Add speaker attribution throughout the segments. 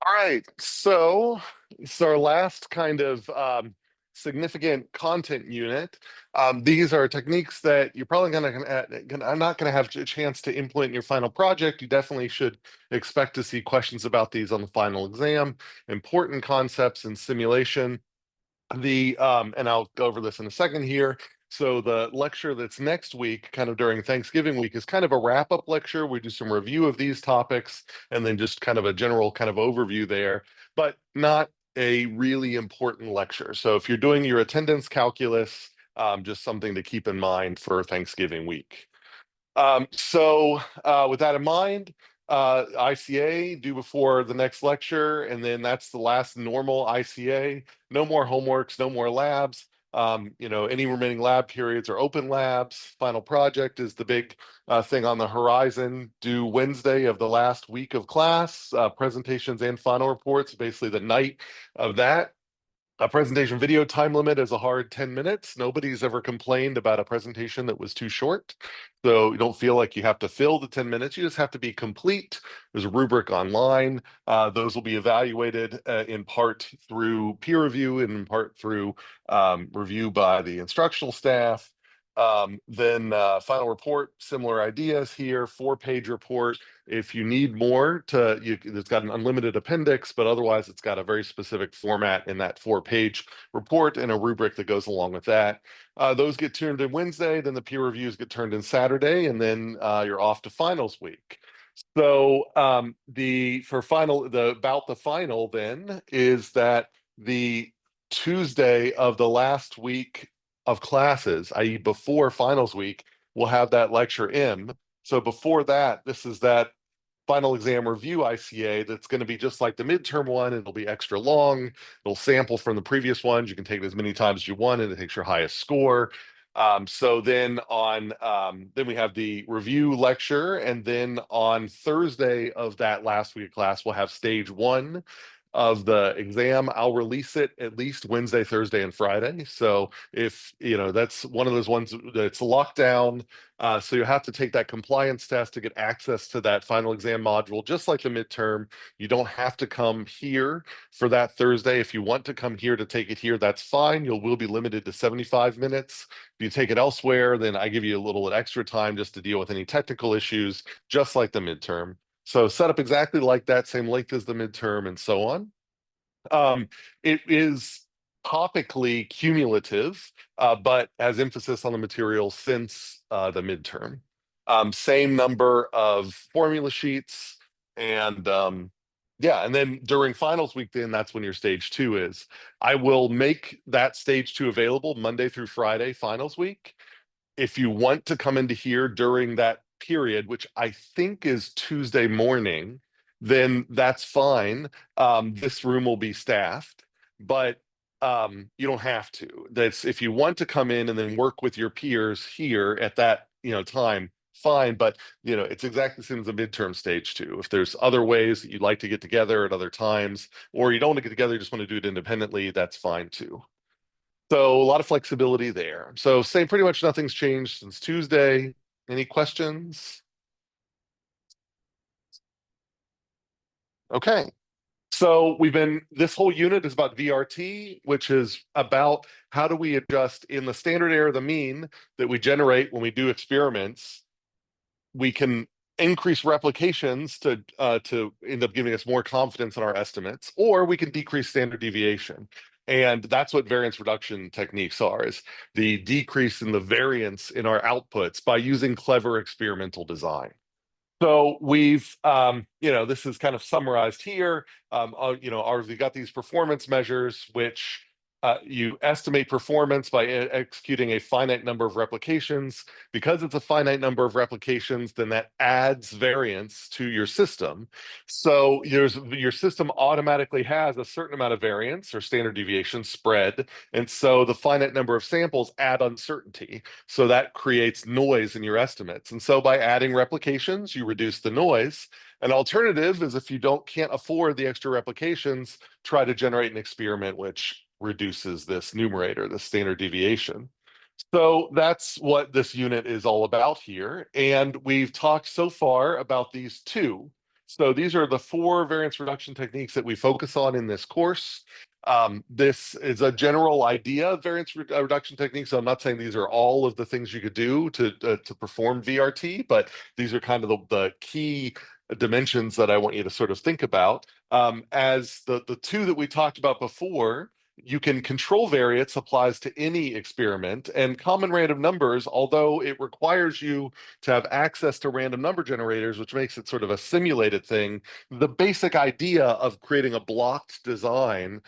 Speaker 1: All right, so it's our last kind of significant content unit. These are techniques that you're probably not going to have a chance to implement in your final project. You definitely should expect to see questions about these on the final exam. Important concepts in simulation. And I'll go over this in a second here. So the lecture that's next week, kind of during Thanksgiving week, is kind of a wrap-up lecture. We do some review of these topics and then just kind of a general kind of overview there, but not a really important lecture. So if you're doing your attendance calculus, just something to keep in mind for Thanksgiving week. With that in mind, ICA due before the next lecture, and then that's the last normal ICA. No more homeworks, no more labs. Any remaining lab periods are open labs. Final project is the big thing on the horizon, due Wednesday of the last week of class. Presentations and final reports, basically the night of that. A presentation video time limit is a hard 10 minutes. Nobody's ever complained about a presentation that was too short. So you don't feel like you have to fill the 10 minutes. You just have to be complete. There's a rubric online. Those will be evaluated in part through peer review and in part through review by the instructional staff. Then final report, similar ideas here, 4-page report. If you need more it's got an unlimited appendix, but otherwise it's got a very specific format in that 4-page report and a rubric that goes along with that. Those get turned in Wednesday, then the peer reviews get turned in Saturday, and then you're off to finals week. So about the final then is that the Tuesday of the last week of classes, i.e. before finals week, we'll have that lecture in. So before that, this is that final exam review ICA that's going to be just like the midterm one. It'll be extra long. It'll sample from the previous ones. You can take it as many times as you want, and it takes your highest score. Then we have the review lecture, and then on Thursday of that last week of class, we'll have stage 1 of the exam. I'll release it at least Wednesday, Thursday, and Friday. So if that's one of those ones that's locked down. So you have to take that compliance test to get access to that final exam module, just like the midterm. You don't have to come here for that Thursday. If you want to come here to take it here, that's fine. You will be limited to 75 minutes. If you take it elsewhere, then I give you a little extra time just to deal with any technical issues, just like the midterm. So set up exactly like that, same length as the midterm and so on. It is topically cumulative, but has emphasis on the material since the midterm. Same number of formula sheets, and and then during finals week, then that's when your stage 2 is. I will make that stage 2 available Monday through Friday, finals week. If you want to come into here during that period, which I think is Tuesday morning, then that's fine. This room will be staffed, but you don't have to. That's if you want to come in and then work with your peers here at that time, fine. But it's exactly the same as the midterm stage 2. If there's other ways that you'd like to get together at other times, or you don't want to get together, you just want to do it independently, that's fine too. So a lot of flexibility there. So same, pretty much nothing's changed since Tuesday. Any questions? Okay. So this whole unit is about VRT, which is about how do we adjust in the standard error, the mean that we generate when we do experiments. We can increase replications to end up giving us more confidence in our estimates, or we can decrease standard deviation. And that's what variance reduction techniques are, is the decrease in the variance in our outputs by using clever experimental design. So we've, this is kind of summarized here. We've got these performance measures, which you estimate performance by executing a finite number of replications. Because it's a finite number of replications, then that adds variance to your system. So your system automatically has a certain amount of variance or standard deviation spread. And so the finite number of samples add uncertainty. So that creates noise in your estimates. And so by adding replications, you reduce the noise. An alternative is if you can't afford the extra replications, try to generate an experiment which reduces this numerator, the standard deviation. So that's what this unit is all about here. And we've talked so far about these two. So these are the 4 variance reduction techniques that we focus on in this course. This is a general idea of variance reduction techniques. So I'm not saying these are all of the things you could do to perform VRT, but these are kind of the key dimensions that I want you to sort of think about. As the 2 that we talked about before, you can control variates applies to any experiment, and common random numbers, although it requires you to have access to random number generators, which makes it sort of a simulated thing, the basic idea of creating a blocked design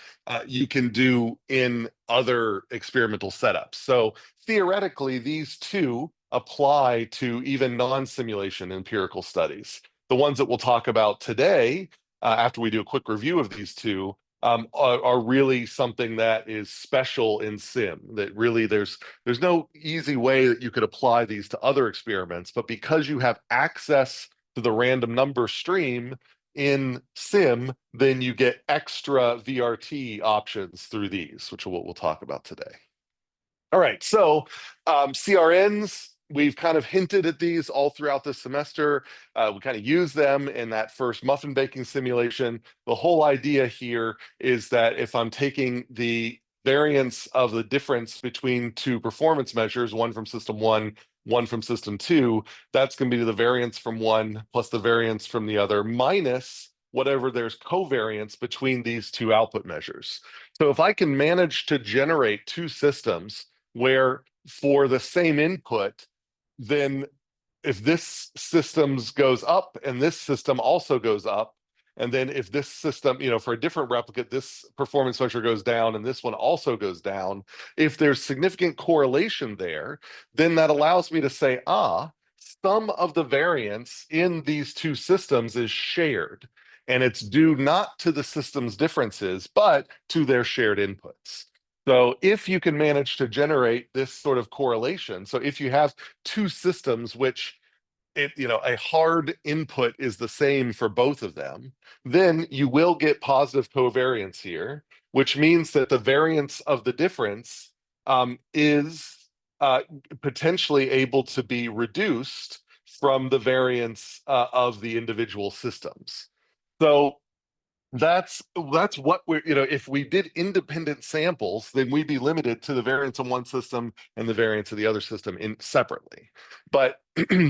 Speaker 1: you can do in other experimental setups. So theoretically, these 2 apply to even non-simulation empirical studies. The ones that we'll talk about today, after we do a quick review of these 2, are really something that is special in sim. That really there's no easy way that you could apply these to other experiments, but because you have access to the random number stream in sim, then you get extra VRT options through these, which is what we'll talk about today. All right, so CRNs, we've kind of hinted at these all throughout this semester. We kind of use them in that first muffin baking simulation. The whole idea here is that if I'm taking the variance of the difference between 2 performance measures, one from system 1, one from system 2, that's going to be the variance from one plus the variance from the other minus whatever there's covariance between these 2 output measures. So if I can manage to generate 2 systems where for the same input, then if this systems goes up and this system also goes up, and then if this system, for a different replicate, this performance measure goes down and this one also goes down, if there's significant correlation there, then that allows me to say, some of the variance in these 2 systems is shared. And it's due not to the system's differences, but to their shared inputs. So if you can manage to generate this sort of correlation, so if you have 2 systems which a hard input is the same for both of them, then you will get positive covariance here, which means that the variance of the difference is potentially able to be reduced from the variance of the individual systems. So that's what we're, if we did independent samples, then we'd be limited to the variance of one system and the variance of the other system separately. But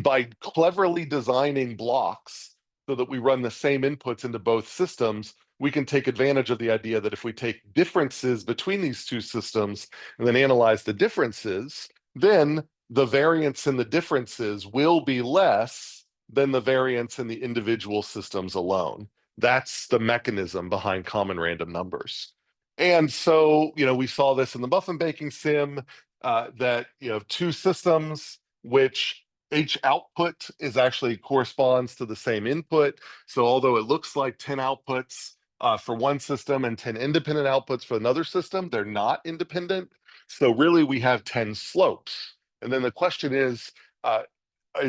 Speaker 1: by cleverly designing blocks so that we run the same inputs into both systems, we can take advantage of the idea that if we take differences between these 2 systems and then analyze the differences, then the variance in the differences will be less than the variance in the individual systems alone. That's the mechanism behind common random numbers. And so, we saw this in the muffin baking sim, that you have 2 systems, which each output is actually corresponds to the same input. So although it looks like 10 outputs for one system and 10 independent outputs for another system, they're not independent. So really we have 10 slopes. And then the question is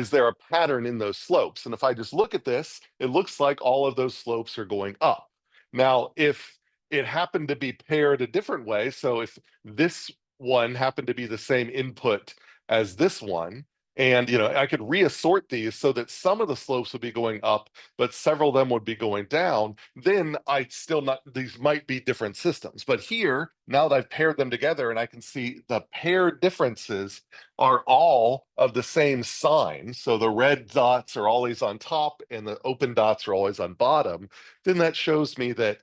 Speaker 1: there a pattern in those slopes? And if I just look at this, it looks like all of those slopes are going up. Now, if it happened to be paired a different way, so if this one happened to be the same input as this one, and I could reassort these so that some of the slopes would be going up, but several of them would be going down, then these might be different systems. But here, now that I've paired them together and I can see the paired differences are all of the same sign. So the red dots are always on top and the open dots are always on bottom. Then that shows me that,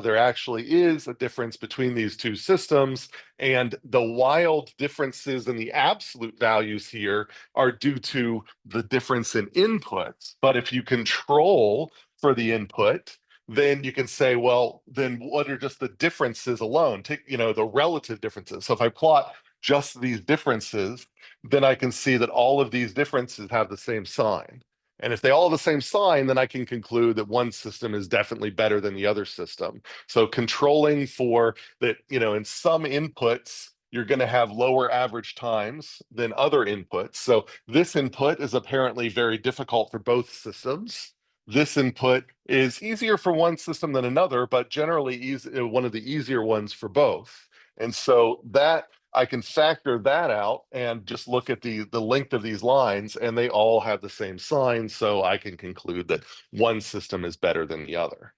Speaker 1: there actually is a difference between these 2 systems, and the wild differences in the absolute values here are due to the difference in inputs. But if you control for the input, then you can say, well, then what are just the differences alone? Take, the relative differences. So if I plot just these differences, then I can see that all of these differences have the same sign. And if they all have the same sign, then I can conclude that one system is definitely better than the other system. So controlling for that, in some inputs, you're going to have lower average times than other inputs. So this input is apparently very difficult for both systems. This input is easier for one system than another, but generally one of the easier ones for both. And so that I can factor that out and just look at the length of these lines, and they all have the same sign, so I can conclude that one system is better than the other.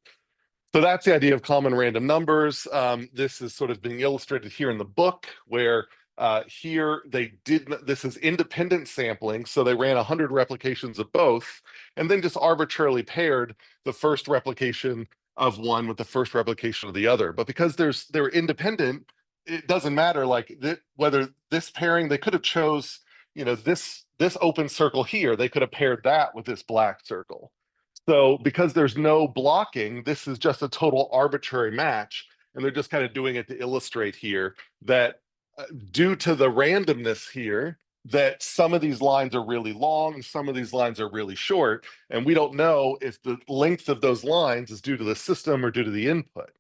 Speaker 1: So that's the idea of common random numbers. This is sort of being illustrated here in the book, where here they didn't, this is independent sampling. So they ran 100 replications of both, and then just arbitrarily paired the first replication of one with the first replication of the other. But because they're independent, it doesn't matter like whether this pairing, they could have chose, this open circle here, they could have paired that with this black circle. So because there's no blocking, this is just a total arbitrary match. And they're just kind of doing it to illustrate here that due to the randomness here, that some of these lines are really long, some of these lines are really short, and we don't know if the length of those lines is due to the system or due to the input.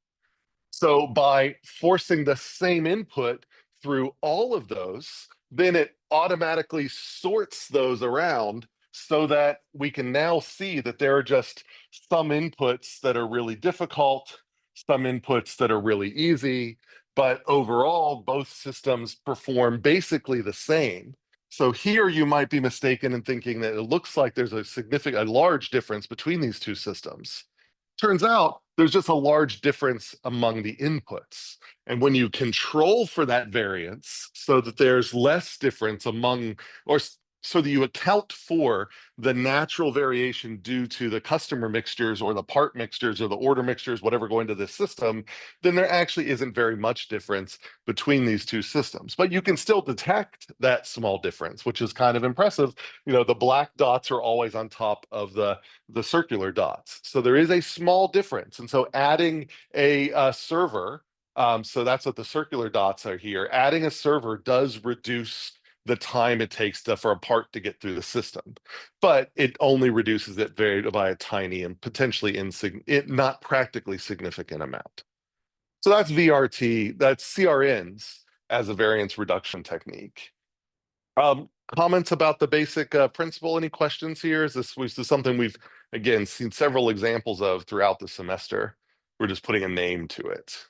Speaker 1: So by forcing the same input through all of those, then it automatically sorts those around so that we can now see that there are just some inputs that are really difficult, some inputs that are really easy, but overall, both systems perform basically the same. So here you might be mistaken in thinking that it looks like there's a large difference between these two systems. Turns out there's just a large difference among the inputs. And when you control for that variance so that there's less difference among, or so that you account for the natural variation due to the customer mixtures or the part mixtures or the order mixtures, whatever go into this system, then there actually isn't very much difference between these two systems. But you can still detect that small difference, which is kind of impressive. The black dots are always on top of the circular dots. So there is a small difference. And so adding a server, so that's what the circular dots are here, adding a server does reduce the time it takes for a part to get through the system, but it only reduces it by a tiny and potentially not practically significant amount. So that's VRT, that's CRNs as a variance reduction technique. Comments about the basic principle? Any questions here? Is this something we've, again, seen several examples of throughout the semester? We're just putting a name to it.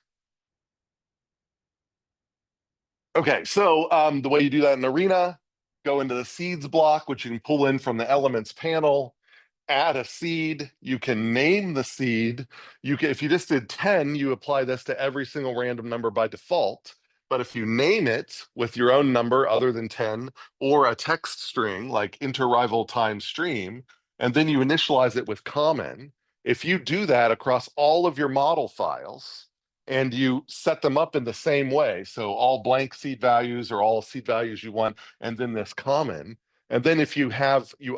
Speaker 1: Okay, so the way you do that in Arena, go into the seeds block, which you can pull in from the elements panel, add a seed, you can name the seed. If you just did 10, you apply this to every single random number by default. But if you name it with your own number other than 10, or a text string like interrival times stream, and then you initialize it with common, if you do that across all of your model files, and you set them up in the same way, so all blank seed values or all seed values you want, and then this common, and then if you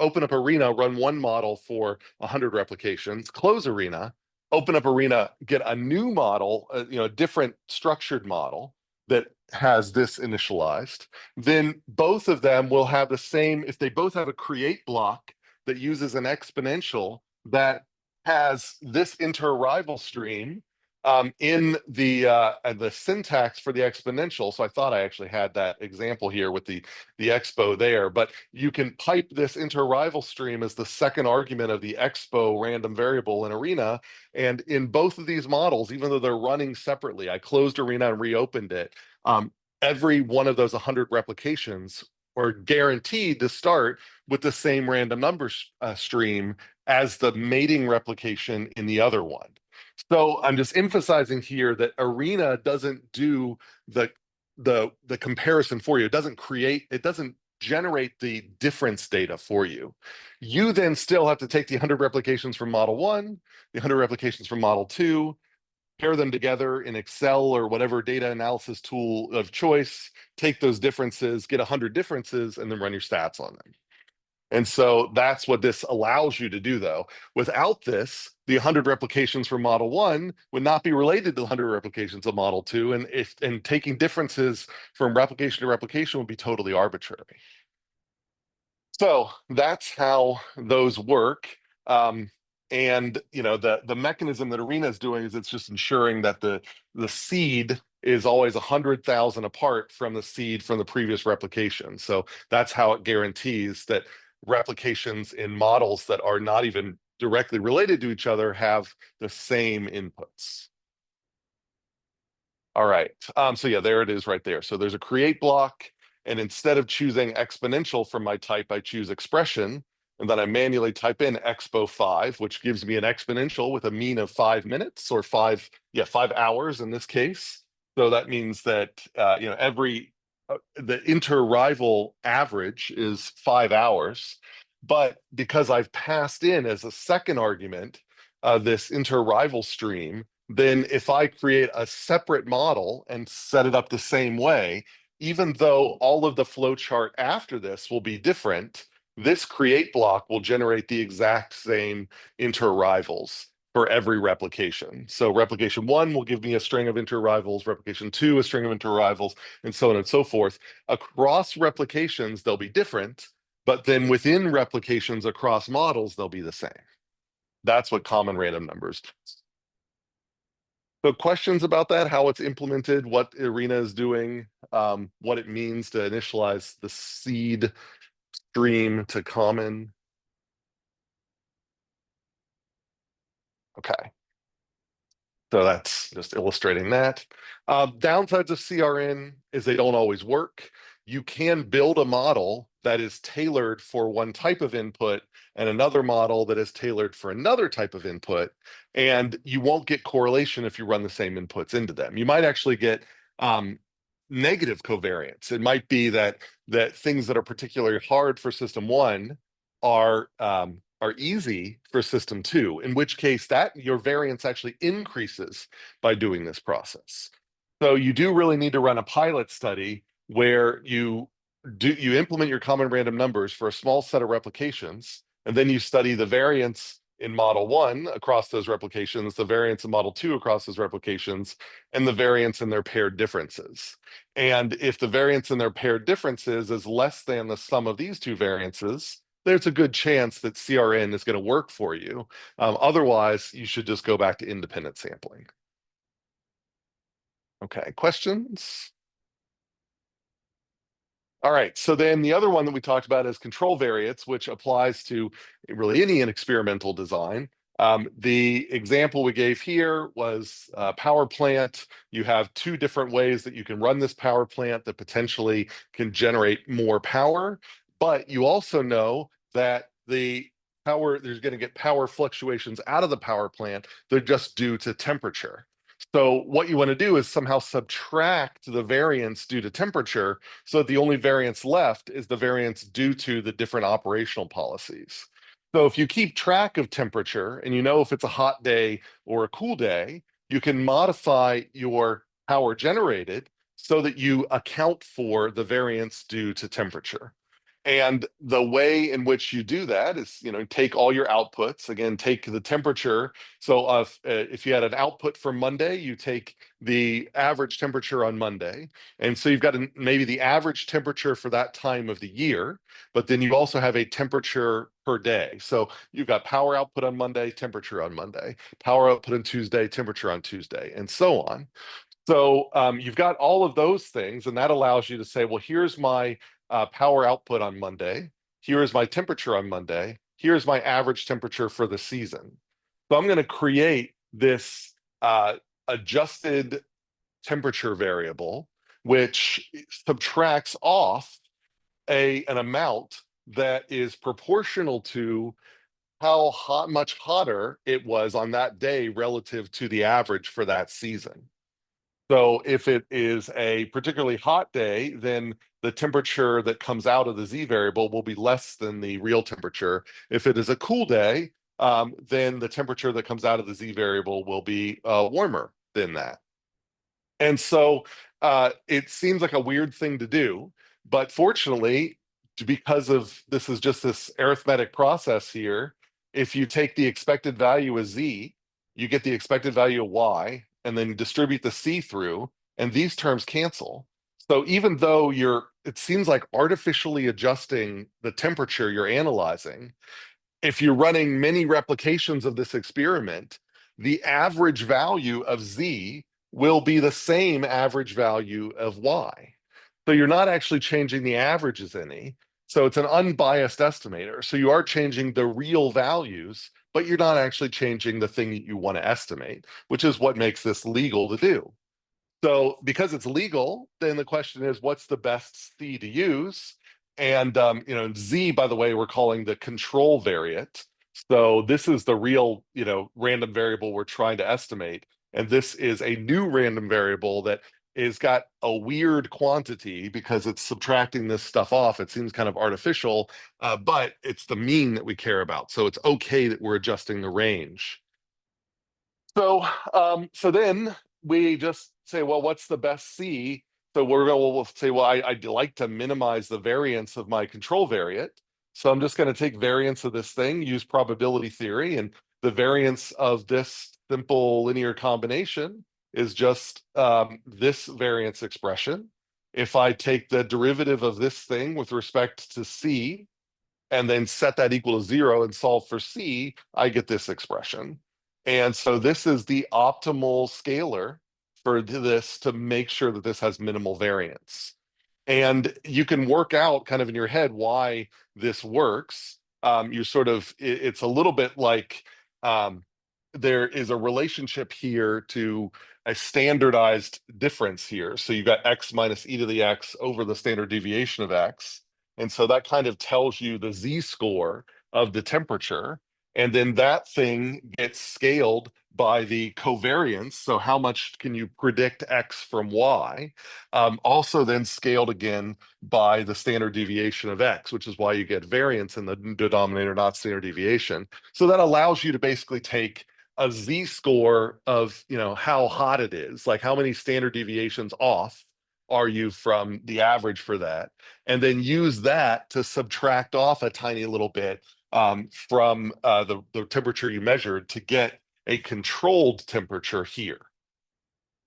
Speaker 1: open up Arena, run one model for 100 replications, close Arena, open up Arena, get a new model, a different structured model that has this initialized, then both of them will have the same, if they both have a create block that uses an exponential that has this interrival stream in the syntax for the exponential. So I thought I actually had that example here with the expo there, but you can pipe this interrival stream as the second argument of the expo random variable in Arena. And in both of these models, even though they're running separately, I closed Arena and reopened it. Every one of those 100 replications are guaranteed to start with the same random number stream as the mating replication in the other one. So I'm just emphasizing here that Arena doesn't do the comparison for you. It doesn't generate the difference data for you. You then still have to take the 100 replications from model 1, the 100 replications from model 2, pair them together in Excel or whatever data analysis tool of choice, take those differences, get 100 differences, and then run your stats on them. And so that's what this allows you to do, though. Without this, the 100 replications for Model 1 would not be related to the 100 replications of Model 2, and taking differences from replication to replication would be totally arbitrary. So that's how those work. And the mechanism that Arena is doing is it's just ensuring that the seed is always 100,000 apart from the seed from the previous replication. So that's how it guarantees that replications in models that are not even directly related to each other have the same inputs. All right. So yeah, there it is right there. So there's a create block, and instead of choosing exponential from my type, I choose expression, and then I manually type in expo 5, which gives me an exponential with a mean of 5 minutes or 5 hours in this case. So that means that every the interrival average is 5 hours, but because I've passed in as a second argument this interrival stream, then if I create a separate model and set it up the same way, even though all of the flowchart after this will be different, this create block will generate the exact same interrivals for every replication. So replication 1 will give me a string of interrivals, replication 2 a string of interrivals, and so on and so forth. Across replications, they'll be different, but then within replications across models, they'll be the same. That's what common random numbers do. So questions about that, how it's implemented, what Arena is doing, what it means to initialize the seed stream to common. Okay. So that's just illustrating that. Downsides of CRN is they don't always work. You can build a model that is tailored for one type of input and another model that is tailored for another type of input, and you won't get correlation if you run the same inputs into them. You might actually get negative covariance. It might be that things that are particularly hard for system 1 are easy for system 2, in which case that your variance actually increases by doing this process. So you do really need to run a pilot study where you implement your common random numbers for a small set of replications, and then you study the variance in model 1 across those replications, the variance in model 2 across those replications, and the variance in their paired differences. And if the variance in their paired differences is less than the sum of these two variances, there's a good chance that CRN is going to work for you. Otherwise, you should just go back to independent sampling. Okay, questions? All right, so then the other one that we talked about is control variates, which applies to really any experimental design. The example we gave here was a power plant. You have two different ways that you can run this power plant that potentially can generate more power, but you also know that there's going to get power fluctuations out of the power plant. They're just due to temperature. So what you want to do is somehow subtract the variance due to temperature, so that the only variance left is the variance due to the different operational policies. So if you keep track of temperature and you know if it's a hot day or a cool day, you can modify your power generated so that you account for the variance due to temperature. And the way in which you do that is, take all your outputs, again, take the temperature. So if you had an output for Monday, you take the average temperature on Monday. And so you've got maybe the average temperature for that time of the year, but then you also have a temperature per day. So you've got power output on Monday, temperature on Monday, power output on Tuesday, temperature on Tuesday, and so on. So you've got all of those things, and that allows you to say, well, here's my power output on Monday. Here is my temperature on Monday. Here's my average temperature for the season. So I'm going to create this adjusted temperature variable, which subtracts off an amount that is proportional to how much hotter it was on that day relative to the average for that season. So if it is a particularly hot day, then the temperature that comes out of the Z variable will be less than the real temperature. If it is a cool day, then the temperature that comes out of the Z variable will be warmer than that. And so it seems like a weird thing to do, but fortunately, because of this is just this arithmetic process here, if you take the expected value of Z, you get the expected value of Y, and then distribute the C through, and these terms cancel. So even though it seems like artificially adjusting the temperature you're analyzing, if you're running many replications of this experiment, the average value of Z will be the same average value of Y. So you're not actually changing the averages any. So it's an unbiased estimator. So you are changing the real values, but you're not actually changing the thing that you want to estimate, which is what makes this legal to do. So because it's legal, then the question is, what's the best C to use? And Z, by the way, we're calling the control variate. So this is the real, random variable we're trying to estimate. And this is a new random variable that is got a weird quantity because it's subtracting this stuff off. It seems kind of artificial, but it's the mean that we care about. So it's okay that we're adjusting the range. So then we just say, well, what's the best C? So we'll say, well, I'd like to minimize the variance of my control variate. So I'm just going to take variance of this thing, use probability theory, and the variance of this simple linear combination is just this variance expression. If I take the derivative of this thing with respect to C, and then set that equal to 0 and solve for C, I get this expression. And so this is the optimal scalar for this to make sure that this has minimal variance. And you can work out kind of in your head why this works. It's a little bit like there is a relationship here to a standardized difference here. So you've got x minus e to the x over the standard deviation of x. And so that kind of tells you the z-score of the temperature. And then that thing gets scaled by the covariance. So how much can you predict x from y? Also then scaled again by the standard deviation of x, which is why you get variance in the denominator, not standard deviation. So that allows you to basically take a z-score of, how hot it is, like how many standard deviations off are you from the average for that, and then use that to subtract off a tiny little bit from the temperature you measured to get a controlled temperature here.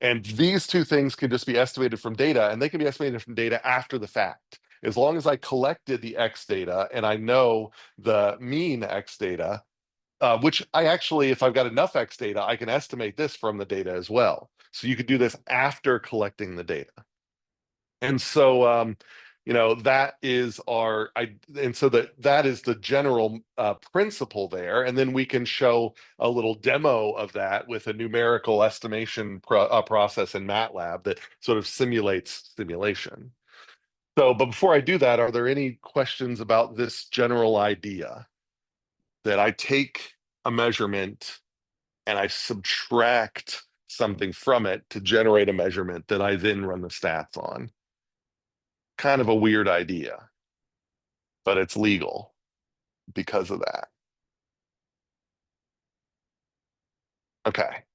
Speaker 1: And these two things can just be estimated from data, and they can be estimated from data after the fact. As long as I collected the X data and I know the mean X data, which I actually, if I've got enough X data, I can estimate this from the data as well. So you could do this after collecting the data. And so, that is that is the general principle there. And then we can show a little demo of that with a numerical estimation process in MATLAB that sort of simulates simulation. So, but before I do that, are there any questions about this general idea that I take a measurement and I subtract something from it to generate a measurement that I then run the stats on? Kind of a weird idea, but it's legal because of that. Okay.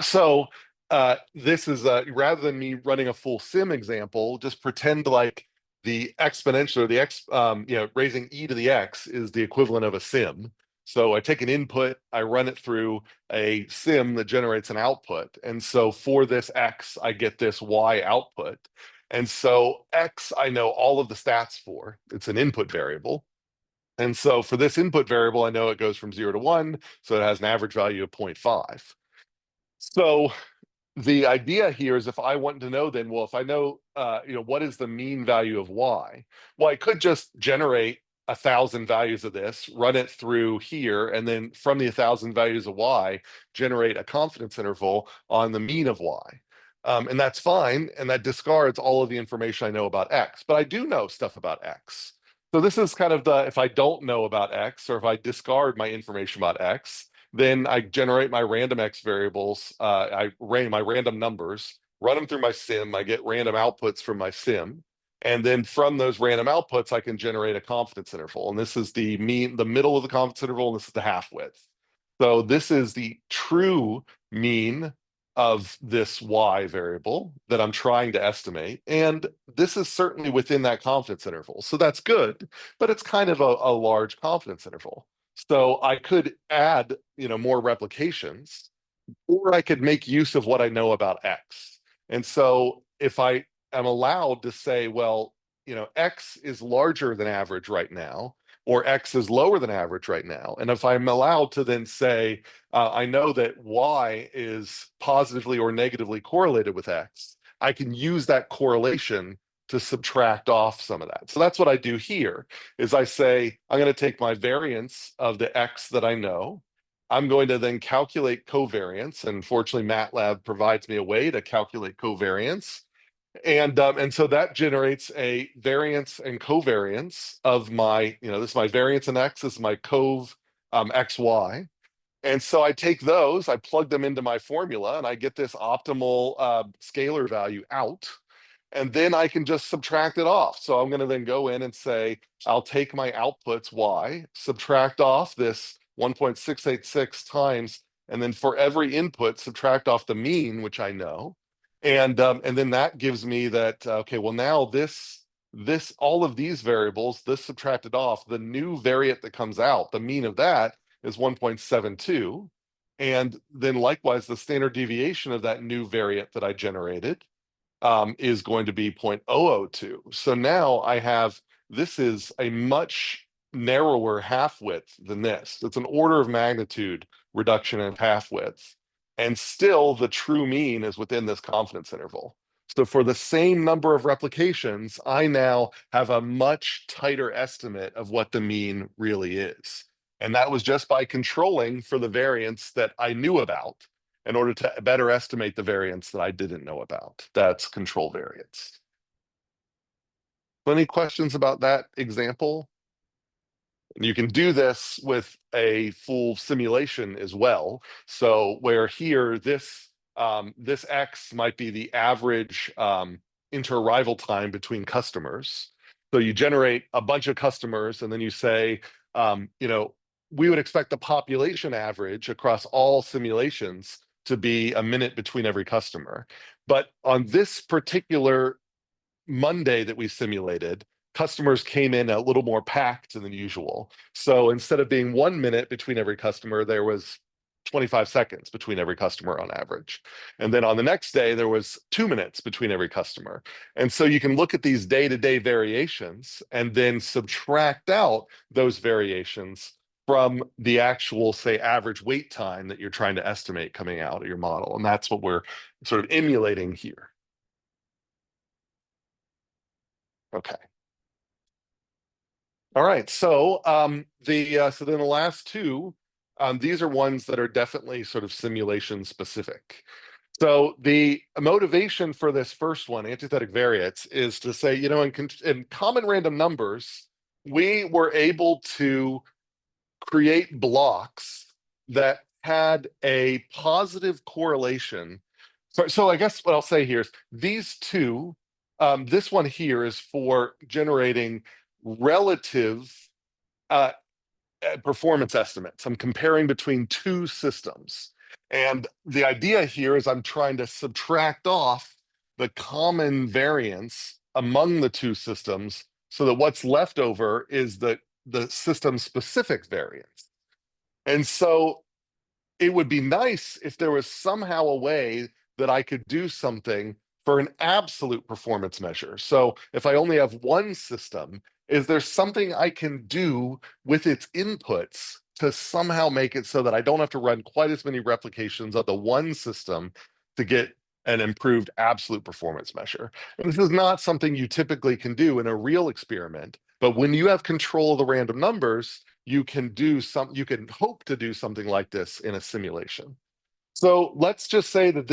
Speaker 1: So this is rather than me running a full sim example, just pretend like the exponential or the raising e to the x is the equivalent of a sim. So I take an input, I run it through a sim that generates an output. And so for this x, I get this y output. And so x, I know all of the stats for. It's an input variable. And so for this input variable, I know it goes from 0 to 1, so it has an average value of 0.5. So the idea here is if I want to know then, well, if I know, what is the mean value of y? Well, I could just generate 1,000 values of this, run it through here, and then from the 1,000 values of y, generate a confidence interval on the mean of y. And that's fine, and that discards all of the information I know about x. But I do know stuff about x. So this is kind of if I don't know about x, or if I discard my information about x, then I generate my random x variables. I ran my random numbers, run them through my sim. I get random outputs from my sim. And then from those random outputs, I can generate a confidence interval. And this is the mean, the middle of the confidence interval, and this is the half width. So this is the true mean of this y variable that I'm trying to estimate. And this is certainly within that confidence interval. So that's good, but it's kind of a large confidence interval. So I could add, more replications, or I could make use of what I know about X. And so if I am allowed to say, well, X is larger than average right now, or X is lower than average right now. And if I'm allowed to then say, I know that Y is positively or negatively correlated with X, I can use that correlation to subtract off some of that. So that's what I do here, is I say, I'm going to take my variance of the X that I know, I'm going to then calculate covariance, and fortunately MATLAB provides me a way to calculate covariance. And so that generates a variance and covariance of my, this is my variance in X, this is my cov XY. And so I take those, I plug them into my formula, and I get this optimal scalar value out. And then I can just subtract it off. So I'm going to then go in and say, I'll take my outputs Y, subtract off this 1.686 times, and then for every input, subtract off the mean, which I know. And then that gives me that, okay, well now this all of these variables, this subtracted off, the new variate that comes out, the mean of that is 1.72. And then likewise, the standard deviation of that new variate that I generated is going to be 0.002. So now I have, this is a much narrower half width than this. It's an order of magnitude reduction in half width. And still the true mean is within this confidence interval. So for the same number of replications, I now have a much tighter estimate of what the mean really is. And that was just by controlling for the variance that I knew about in order to better estimate the variance that I didn't know about. That's control variance. Any questions about that example? And you can do this with a full simulation as well. So where here, this X might be the average inter-arrival time between customers. So you generate a bunch of customers and then you say, we would expect the population average across all simulations to be a minute between every customer. But on this particular Monday that we simulated, customers came in a little more packed than usual. So instead of being 1 minute between every customer, there was 25 seconds between every customer on average. And then on the next day, there was 2 minutes between every customer. And so you can look at these day-to-day variations and then subtract out those variations from the actual, say, average wait time that you're trying to estimate coming out of your model. And that's what we're sort of emulating here. Okay. All right. So so then the last two, these are ones that are definitely sort of simulation specific. So the motivation for this first one, antithetic variates, is to say, in common random numbers, we were able to create blocks that had a positive correlation. So I guess what I'll say here is these two, this one here is for generating relative performance estimates. I'm comparing between two systems. And the idea here is I'm trying to subtract off the common variance among the two systems so that what's left over is the system specific variance. And so it would be nice if there was somehow a way that I could do something for an absolute performance measure. So if I only have one system, is there something I can do with its inputs to somehow make it so that I don't have to run quite as many replications of the one system to get an improved absolute performance measure? And this is not something you typically can do in a real experiment, but when you have control of the random numbers, you can hope to do something like this in a simulation. So let's just say that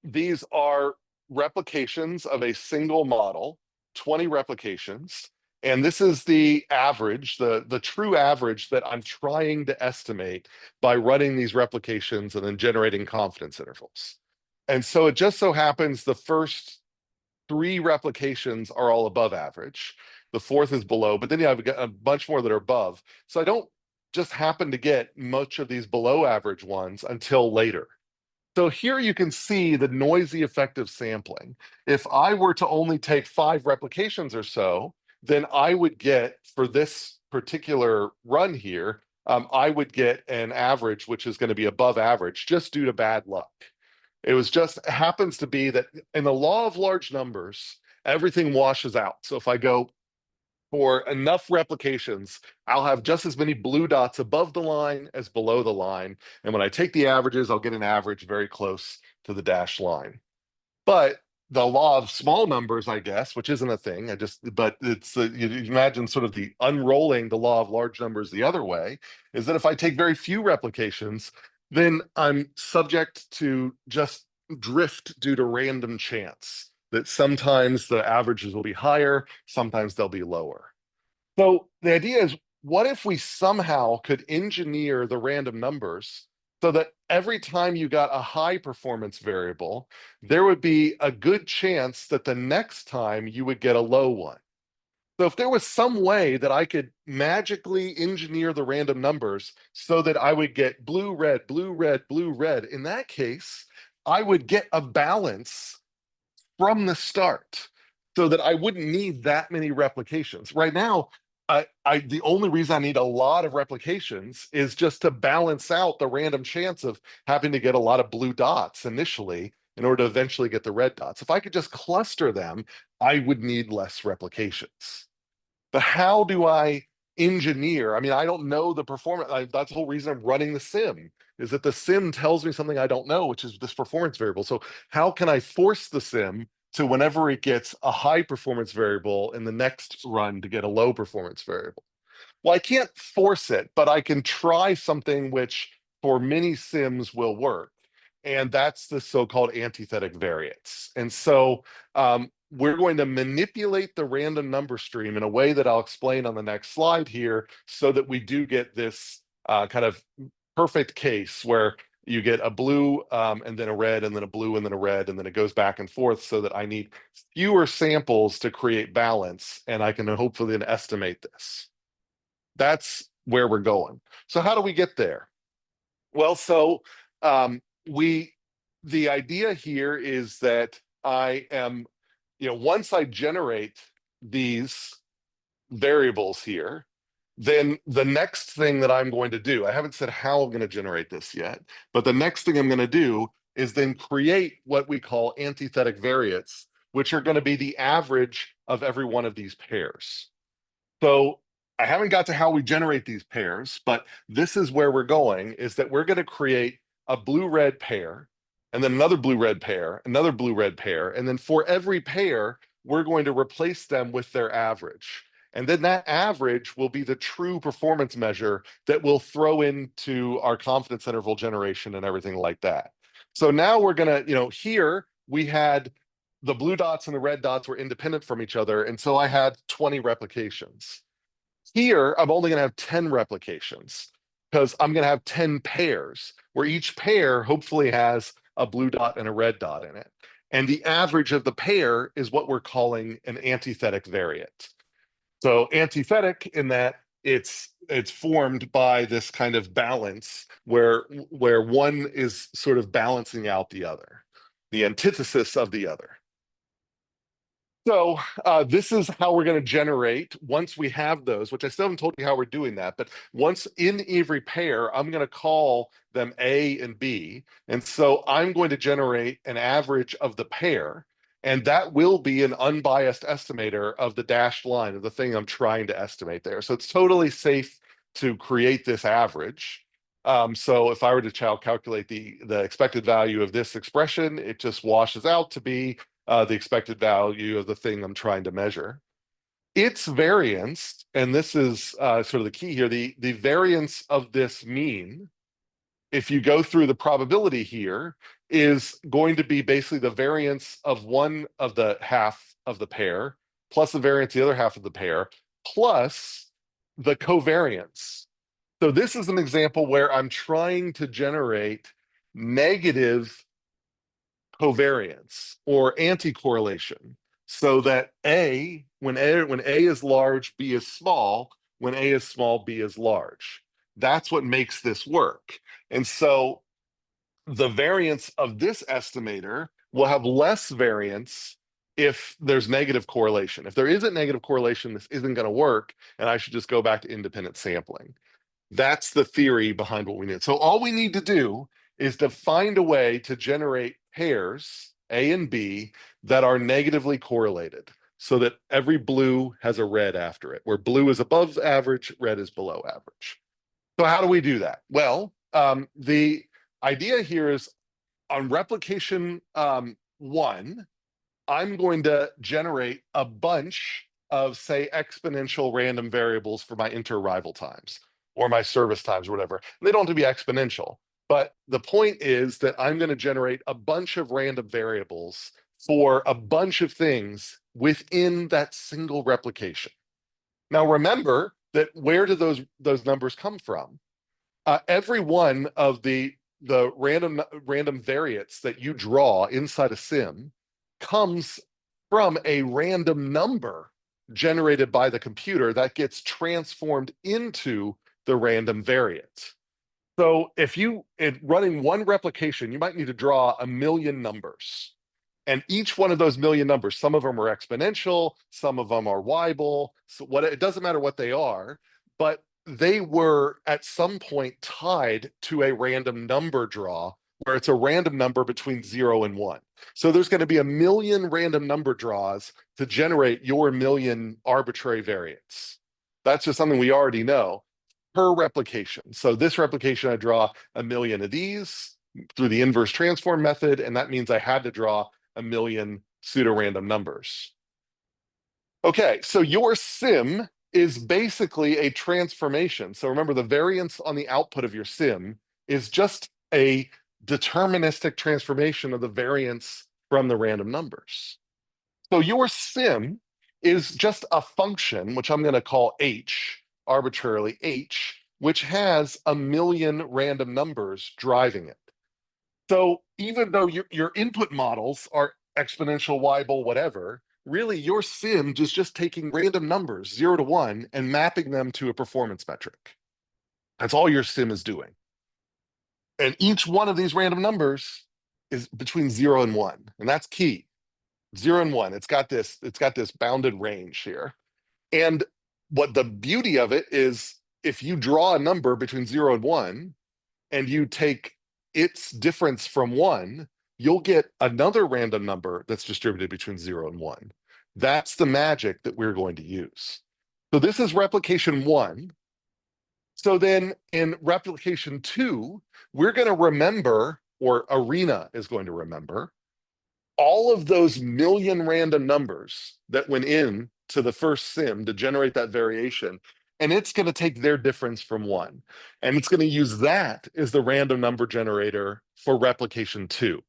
Speaker 1: these are replications of a single model, 20 replications. And this is the average, the true average that I'm trying to estimate by running these replications and then generating confidence intervals. And so it just so happens the first 3 replications are all above average. The fourth is below, but then you have a bunch more that are above. So I don't just happen to get much of these below average ones until later. So here you can see the noisy effect of sampling. If I were to only take 5 replications or so, then I would get, for this particular run here, I would get an average which is going to be above average just due to bad luck. It happens to be that in the law of large numbers, everything washes out. So if I go for enough replications, I'll have just as many blue dots above the line as below the line. And when I take the averages, I'll get an average very close to the dashed line. But the law of small numbers, I guess, which isn't a thing. But it's you imagine sort of the unrolling the law of large numbers the other way, is that if I take very few replications, then I'm subject to just drift due to random chance. That sometimes the averages will be higher, sometimes they'll be lower. So the idea is, what if we somehow could engineer the random numbers so that every time you got a high performance variable, there would be a good chance that the next time you would get a low one. So if there was some way that I could magically engineer the random numbers so that I would get blue, red, blue, red, blue, red, in that case, I would get a balance from the start so that I wouldn't need that many replications. Right now, the only reason I need a lot of replications is just to balance out the random chance of having to get a lot of blue dots initially in order to eventually get the red dots. If I could just cluster them, I would need less replications. But how do I engineer? I mean, I don't know the performance. That's the whole reason I'm running the sim, is that the sim tells me something I don't know, which is this performance variable. So how can I force the sim to, whenever it gets a high performance variable in the next run, to get a low performance variable? Well, I can't force it, but I can try something which for many sims will work. And that's the so-called antithetic variates. And so we're going to manipulate the random number stream in a way that I'll explain on the next slide here, so that we do get this kind of perfect case where you get a blue and then a red and then a blue and then a red, and then it goes back and forth, so that I need fewer samples to create balance, and I can hopefully then estimate this. That's where we're going. So how do we get there? Well, so we the idea here is that I am, once I generate these variables here, then the next thing that I'm going to do, I haven't said how I'm going to generate this yet, but the next thing I'm going to do is then create what we call antithetic variates, which are going to be the average of every one of these pairs. So I haven't got to how we generate these pairs, but this is where we're going, is that we're going to create a blue-red pair, and then another blue-red pair, another blue-red pair, and then for every pair, we're going to replace them with their average. And then that average will be the true performance measure that we'll throw into our confidence interval generation and everything like that. So now we're going to, here we had the blue dots and the red dots were independent from each other. And so I had 20 replications. Here, I'm only going to have 10 replications because I'm going to have 10 pairs where each pair hopefully has a blue dot and a red dot in it. And the average of the pair is what we're calling an antithetic variate. So antithetic in that it's formed by this kind of balance where one is sort of balancing out the other, the antithesis of the other. So this is how we're going to generate, once we have those, which I still haven't told you how we're doing that, but once in every pair, I'm going to call them A and B. And so I'm going to generate an average of the pair, and that will be an unbiased estimator of the dashed line of the thing I'm trying to estimate there. So it's totally safe to create this average. So if I were to calculate the expected value of this expression, it just washes out to be the expected value of the thing I'm trying to measure. Its variance, and this is sort of the key here, the variance of this mean, if you go through the probability here, is going to be basically the variance of one of the half of the pair, plus the variance of the other half of the pair, plus the covariance. So this is an example where I'm trying to generate negative covariance or anti-correlation, so that when A is large, B is small, when A is small, B is large. That's what makes this work. And so the variance of this estimator will have less variance if there's negative correlation. If there isn't negative correlation, this isn't going to work, and I should just go back to independent sampling. That's the theory behind what we need. So all we need to do is to find a way to generate pairs, A and B, that are negatively correlated, so that every blue has a red after it, where blue is above average, red is below average. So how do we do that? Well, the idea here is on replication 1, I'm going to generate a bunch of, say, exponential random variables for my inter-arrival times or my service times or whatever. They don't have to be exponential, but the point is that I'm going to generate a bunch of random variables for a bunch of things within that single replication. Now, remember that where do those numbers come from? Every one of the random variates that you draw inside a sim comes from a random number generated by the computer that gets transformed into the random variate. So if you, in running one replication, you might need to draw a million numbers. And each one of those million numbers, some of them are exponential, some of them are Weibull. So it doesn't matter what they are, but they were at some point tied to a random number draw where it's a random number between 0 and 1. So there's going to be a million random number draws to generate your million arbitrary variates. That's just something we already know per replication. So this replication, I draw a million of these through the inverse transform method, and that means I had to draw a million pseudo-random numbers. Okay, so your sim is basically a transformation. So remember, the variance on the output of your sim is just a deterministic transformation of the variance from the random numbers. So your sim is just a function, which I'm going to call h, arbitrarily h, which has a million random numbers driving it. So even though your input models are exponential, Weibull, whatever, really your sim is just taking random numbers, 0 to 1, and mapping them to a performance metric. That's all your sim is doing. And each one of these random numbers is between 0 and 1. And that's key. 0 and 1. It's got this bounded range here. And what the beauty of it is, if you draw a number between 0 and 1, and you take its difference from 1, you'll get another random number that's distributed between 0 and 1. That's the magic that we're going to use. So this is replication 1. So then in replication 2, we're going to remember, or Arena is going to remember, all of those million random numbers that went in to the first sim to generate that variation. And it's going to take their difference from 1. And it's going to use that as the random number generator for replication 2.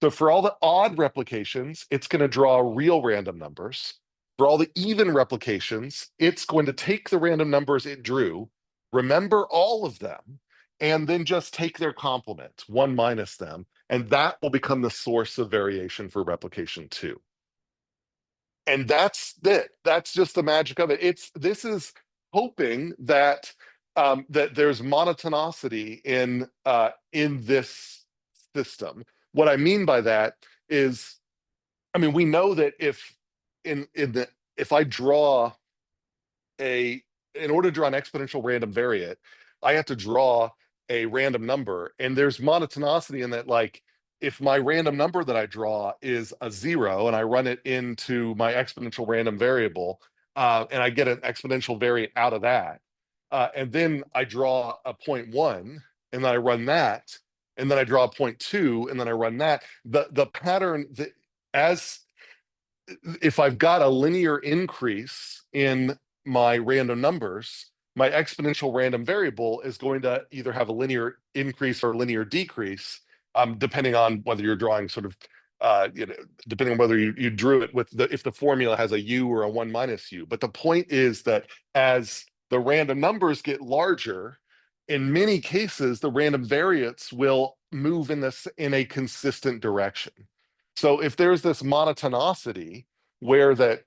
Speaker 1: So for all the odd replications, it's going to draw real random numbers. For all the even replications, it's going to take the random numbers it drew, remember all of them, and then just take their complement, 1 minus them, and that will become the source of variation for replication 2. And that's it. That's just the magic of it. This is hoping that that there's monotonicity in this system. What I mean by that is, I mean, we know that if I draw in order to draw an exponential random variate, I have to draw a random number, and there's monotonicity in that. Like, if my random number that I draw is a 0 and I run it into my exponential random variable, and I get an exponential variate out of that, and then I draw a 0.1 and then I run that, and then I draw a 0.2 and then I run that, the pattern that, as if I've got a linear increase in my random numbers, my exponential random variable is going to either have a linear increase or linear decrease, depending on whether you're drawing sort of, depending on whether you drew it with if the formula has a u or a 1 minus u. But the point is that as the random numbers get larger, in many cases, the random variates will move in a consistent direction. So if there's this monotonicity where that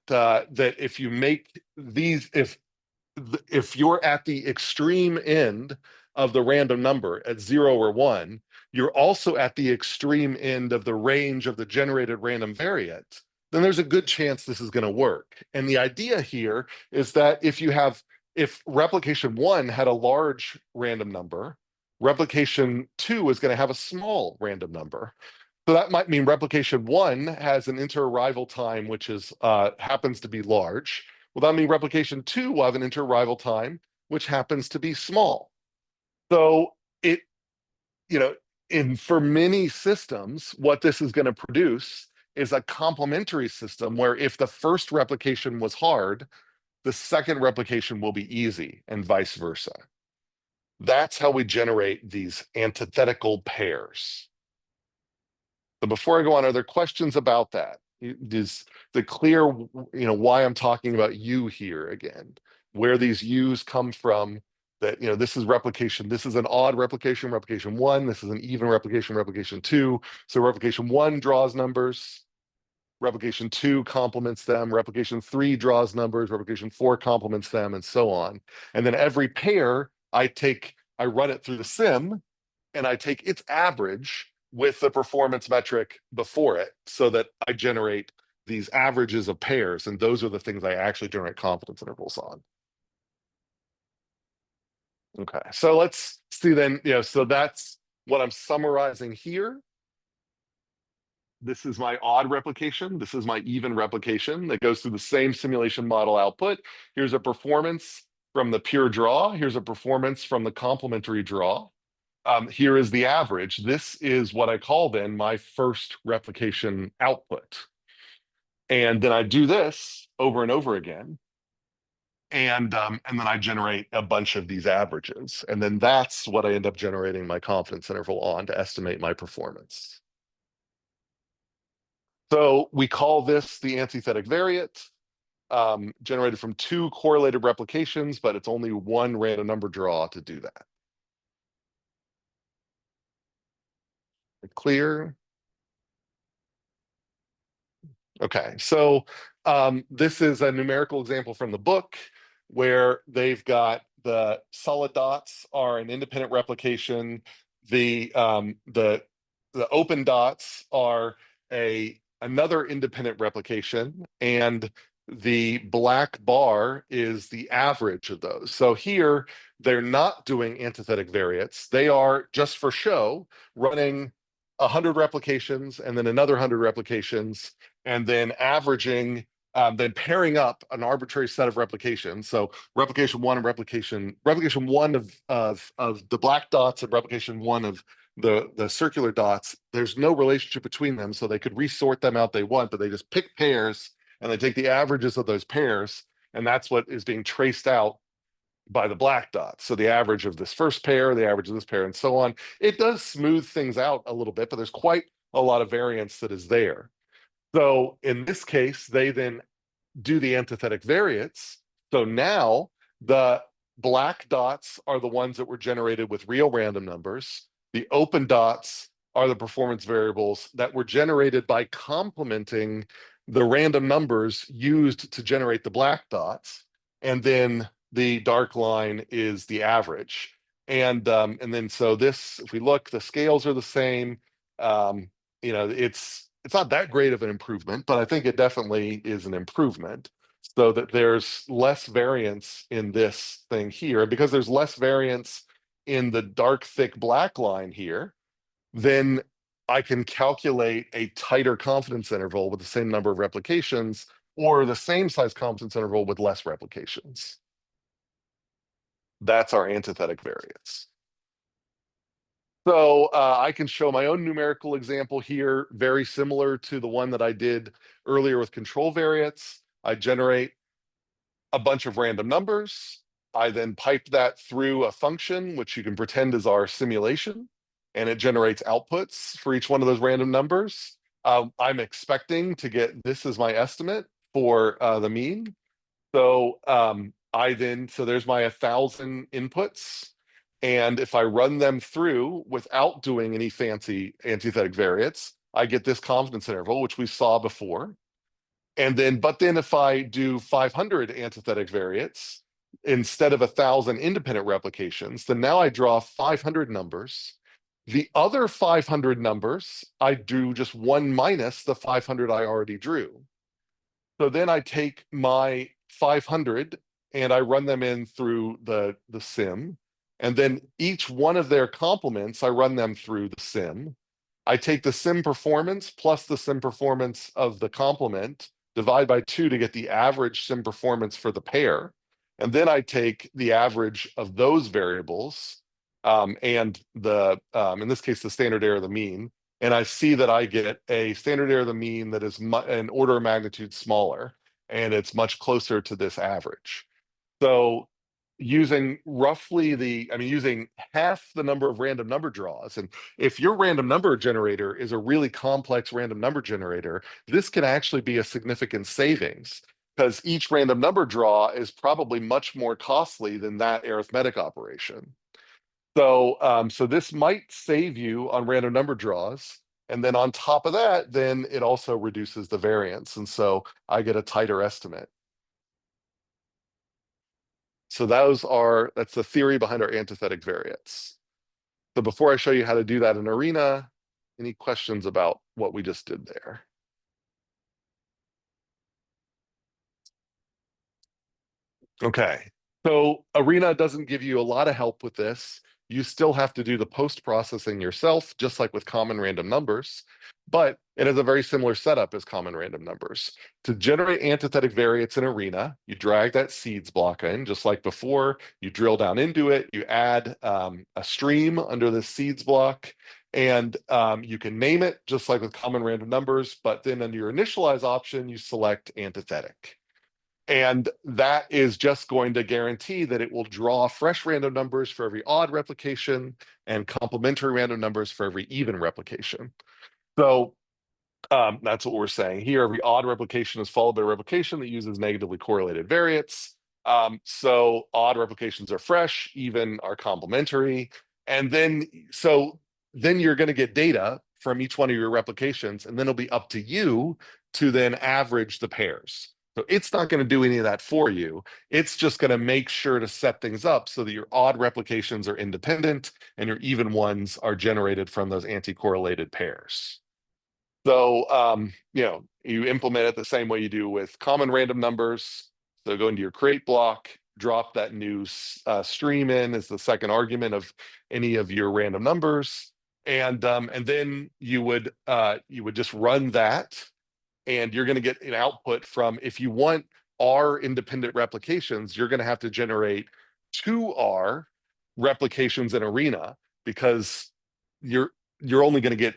Speaker 1: if you make these, if you're at the extreme end of the random number at 0 or 1, you're also at the extreme end of the range of the generated random variate, then there's a good chance this is going to work. And the idea here is that if replication 1 had a large random number, replication 2 is going to have a small random number. So that might mean replication 1 has an inter-arrival time which is happens to be large. Well, that means replication 2 will have an inter-arrival time which happens to be small. So for many systems, what this is going to produce is a complementary system where if the first replication was hard, the second replication will be easy and vice versa. That's how we generate these antithetical pairs. But before I go on, are there questions about that? Is the clear, why I'm talking about U here again, where these U's come from, that, this is replication. This is an odd replication, replication 1. This is an even replication, replication 2. So replication 1 draws numbers. Replication 2 complements them. Replication 3 draws numbers. Replication 4 complements them, and so on. And then every pair, I run it through the sim, and I take its average with the performance metric before it so that I generate these averages of pairs. And those are the things I actually generate confidence intervals on. Okay, so let's see then, so that's what I'm summarizing here. This is my odd replication. This is my even replication that goes through the same simulation model output. Here's a performance from the pure draw. Here's a performance from the complementary draw. Here is the average. This is what I call then my first replication output. And then I do this over and over again. And then I generate a bunch of these averages. And then that's what I end up generating my confidence interval on to estimate my performance. So we call this the antithetic variate, generated from 2 correlated replications, but it's only 1 random number draw to do that. Clear? Okay, so this is a numerical example from the book where they've got the solid dots are an independent replication. The open dots are another independent replication, and the black bar is the average of those. So here they're not doing antithetic variates. They are, just for show, running 100 replications and then another 100 replications, and then averaging, then pairing up an arbitrary set of replications. So replication 1 and replication 1 of the black dots and replication 1 of the circular dots, there's no relationship between them, so they could resort them out they want, but they just pick pairs and they take the averages of those pairs, and that's what is being traced out by the black dots. So the average of this first pair, the average of this pair, and so on. It does smooth things out a little bit, but there's quite a lot of variance that is there. So in this case, they then do the antithetic variates. So now the black dots are the ones that were generated with real random numbers. The open dots are the performance variables that were generated by complementing the random numbers used to generate the black dots. And then the dark line is the average. And then so this, if we look, the scales are the same. It's not that great of an improvement, but I think it definitely is an improvement, so that there's less variance in this thing here. And because there's less variance in the dark, thick black line here, then I can calculate a tighter confidence interval with the same number of replications, or the same size confidence interval with less replications. That's our antithetic variance. So I can show my own numerical example here, very similar to the one that I did earlier with control variates. I generate a bunch of random numbers. I then pipe that through a function, which you can pretend is our simulation, and it generates outputs for each one of those random numbers. I'm expecting to get this as my estimate for the mean. So so there's my 1,000 inputs. And if I run them through without doing any fancy antithetic variates, I get this confidence interval, which we saw before. But then if I do 500 antithetic variates instead of 1,000 independent replications, then now I draw 500 numbers. The other 500 numbers, I do just 1 minus the 500 I already drew. So then I take my 500 and I run them in through the sim. And then each one of their complements, I run them through the sim. I take the sim performance plus the sim performance of the complement, divide by 2 to get the average sim performance for the pair. And then I take the average of those variables and in this case, the standard error, the mean, and I see that I get a standard error of the mean that is an order of magnitude smaller, and it's much closer to this average. So using using half the number of random number draws, and if your random number generator is a really complex random number generator, this can actually be a significant savings because each random number draw is probably much more costly than that arithmetic operation. So this might save you on random number draws. And then on top of that, then it also reduces the variance. And so I get a tighter estimate. So that's the theory behind our antithetic variates. So before I show you how to do that in Arena, any questions about what we just did there? Okay. So Arena doesn't give you a lot of help with this. You still have to do the post-processing yourself, just like with common random numbers, but it has a very similar setup as common random numbers. To generate antithetic variates in Arena, you drag that seeds block in, just like before. You drill down into it, you add a stream under the seeds block, and you can name it just like with common random numbers, but then under your initialize option, you select antithetic. And that is just going to guarantee that it will draw fresh random numbers for every odd replication and complementary random numbers for every even replication. So that's what we're saying here. Every odd replication is followed by a replication that uses negatively correlated variates. So odd replications are fresh, even are complementary. And then you're going to get data from each one of your replications, and then it'll be up to you to then average the pairs. So it's not going to do any of that for you. It's just going to make sure to set things up so that your odd replications are independent and your even ones are generated from those anti-correlated pairs. So you implement it the same way you do with common random numbers. So go into your create block, drop that new stream in as the second argument of any of your random numbers, and then you would just run that, and you're going to get an output from, if you want R independent replications, you're going to have to generate 2R replications in Arena, because you're only going to get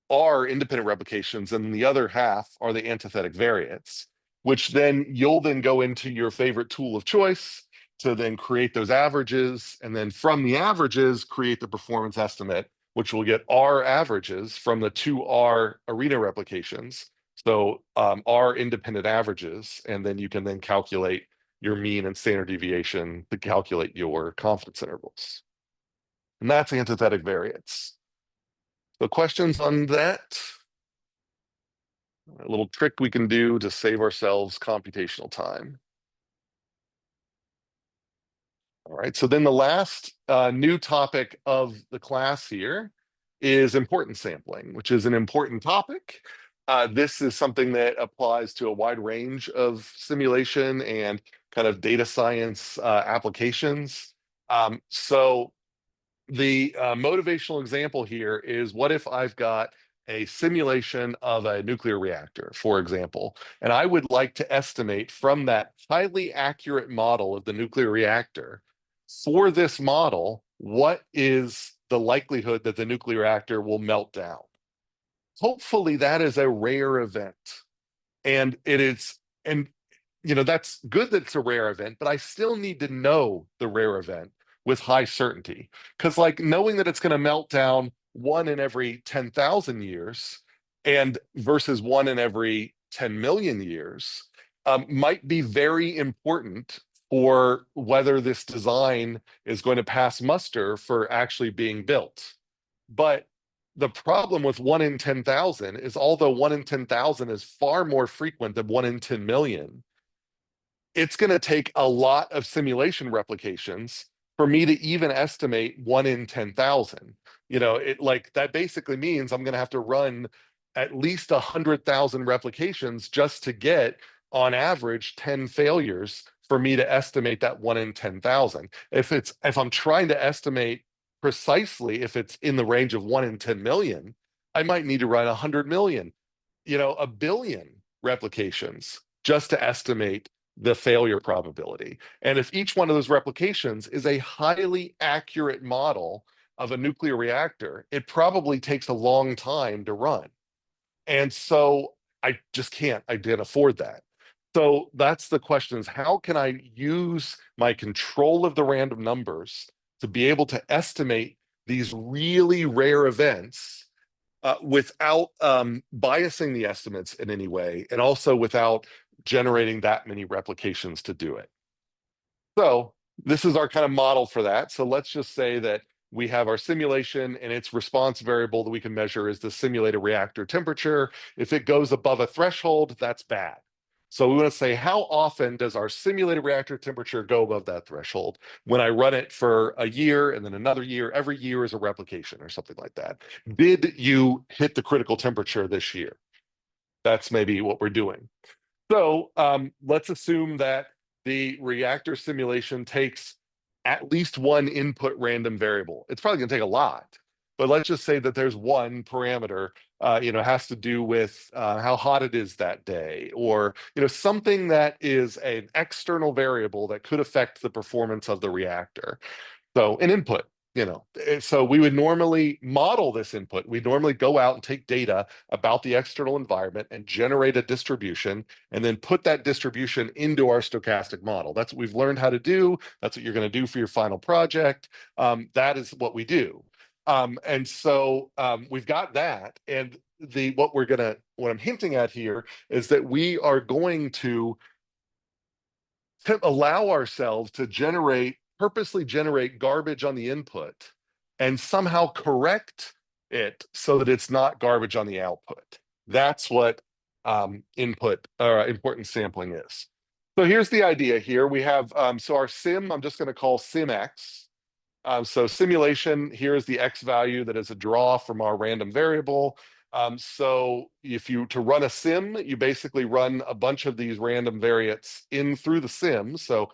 Speaker 1: R independent replications, and the other half are the antithetic variates, which then you'll then go into your favorite tool of choice to then create those averages, and then from the averages create the performance estimate, which will get R averages from the 2R Arena replications. So R independent averages, and then you can then calculate your mean and standard deviation to calculate your confidence intervals. And that's antithetic variates. So questions on that? A little trick we can do to save ourselves computational time. All right, so then the last new topic of the class here is importance sampling, which is an important topic. This is something that applies to a wide range of simulation and kind of data science applications. So the motivational example here is, what if I've got a simulation of a nuclear reactor, for example, and I would like to estimate from that highly accurate model of the nuclear reactor, for this model, what is the likelihood that the nuclear reactor will melt down? Hopefully that is a rare event. And it is, and that's good that it's a rare event, but I still need to know the rare event with high certainty. Because like knowing that it's going to melt down one in every 10,000 years and versus one in every 10 million years might be very important for whether this design is going to pass muster for actually being built. But the problem with 1 in 10,000 is, although 1 in 10,000 is far more frequent than 1 in 10 million, it's going to take a lot of simulation replications for me to even estimate 1 in 10,000. That basically means I'm going to have to run at least 100,000 replications just to get, on average, 10 failures for me to estimate that 1 in 10,000. If I'm trying to estimate precisely if it's in the range of 1 in 10 million, I might need to run 100 million, a billion replications just to estimate the failure probability. And if each one of those replications is a highly accurate model of a nuclear reactor, it probably takes a long time to run. And so I just can't, I didn't afford that. So that's the question, is how can I use my control of the random numbers to be able to estimate these really rare events without biasing the estimates in any way, and also without generating that many replications to do it. So this is our kind of model for that. So let's just say that we have our simulation, and its response variable that we can measure is the simulated reactor temperature. If it goes above a threshold, that's bad. So we want to say, how often does our simulated reactor temperature go above that threshold? When I run it for a year and then another year, every year is a replication or something like that. Did you hit the critical temperature this year? That's maybe what we're doing. So let's assume that the reactor simulation takes at least one input random variable. It's probably going to take a lot, but let's just say that there's one parameter, has to do with how hot it is that day, or something that is an external variable that could affect the performance of the reactor. So an input, so we would normally model this input. We'd normally go out and take data about the external environment and generate a distribution, and then put that distribution into our stochastic model. That's what we've learned how to do. That's what you're going to do for your final project. That is what we do. And so we've got that. And what I'm hinting at here is that we are going to allow ourselves to purposely generate garbage on the input and somehow correct it so that it's not garbage on the output. That's what input or importance sampling is. So here's the idea here. We have, so our sim, I'm just going to call sim x. So simulation, here is the x value that is a draw from our random variable. So to run a sim, you basically run a bunch of these random variates in through the sim. So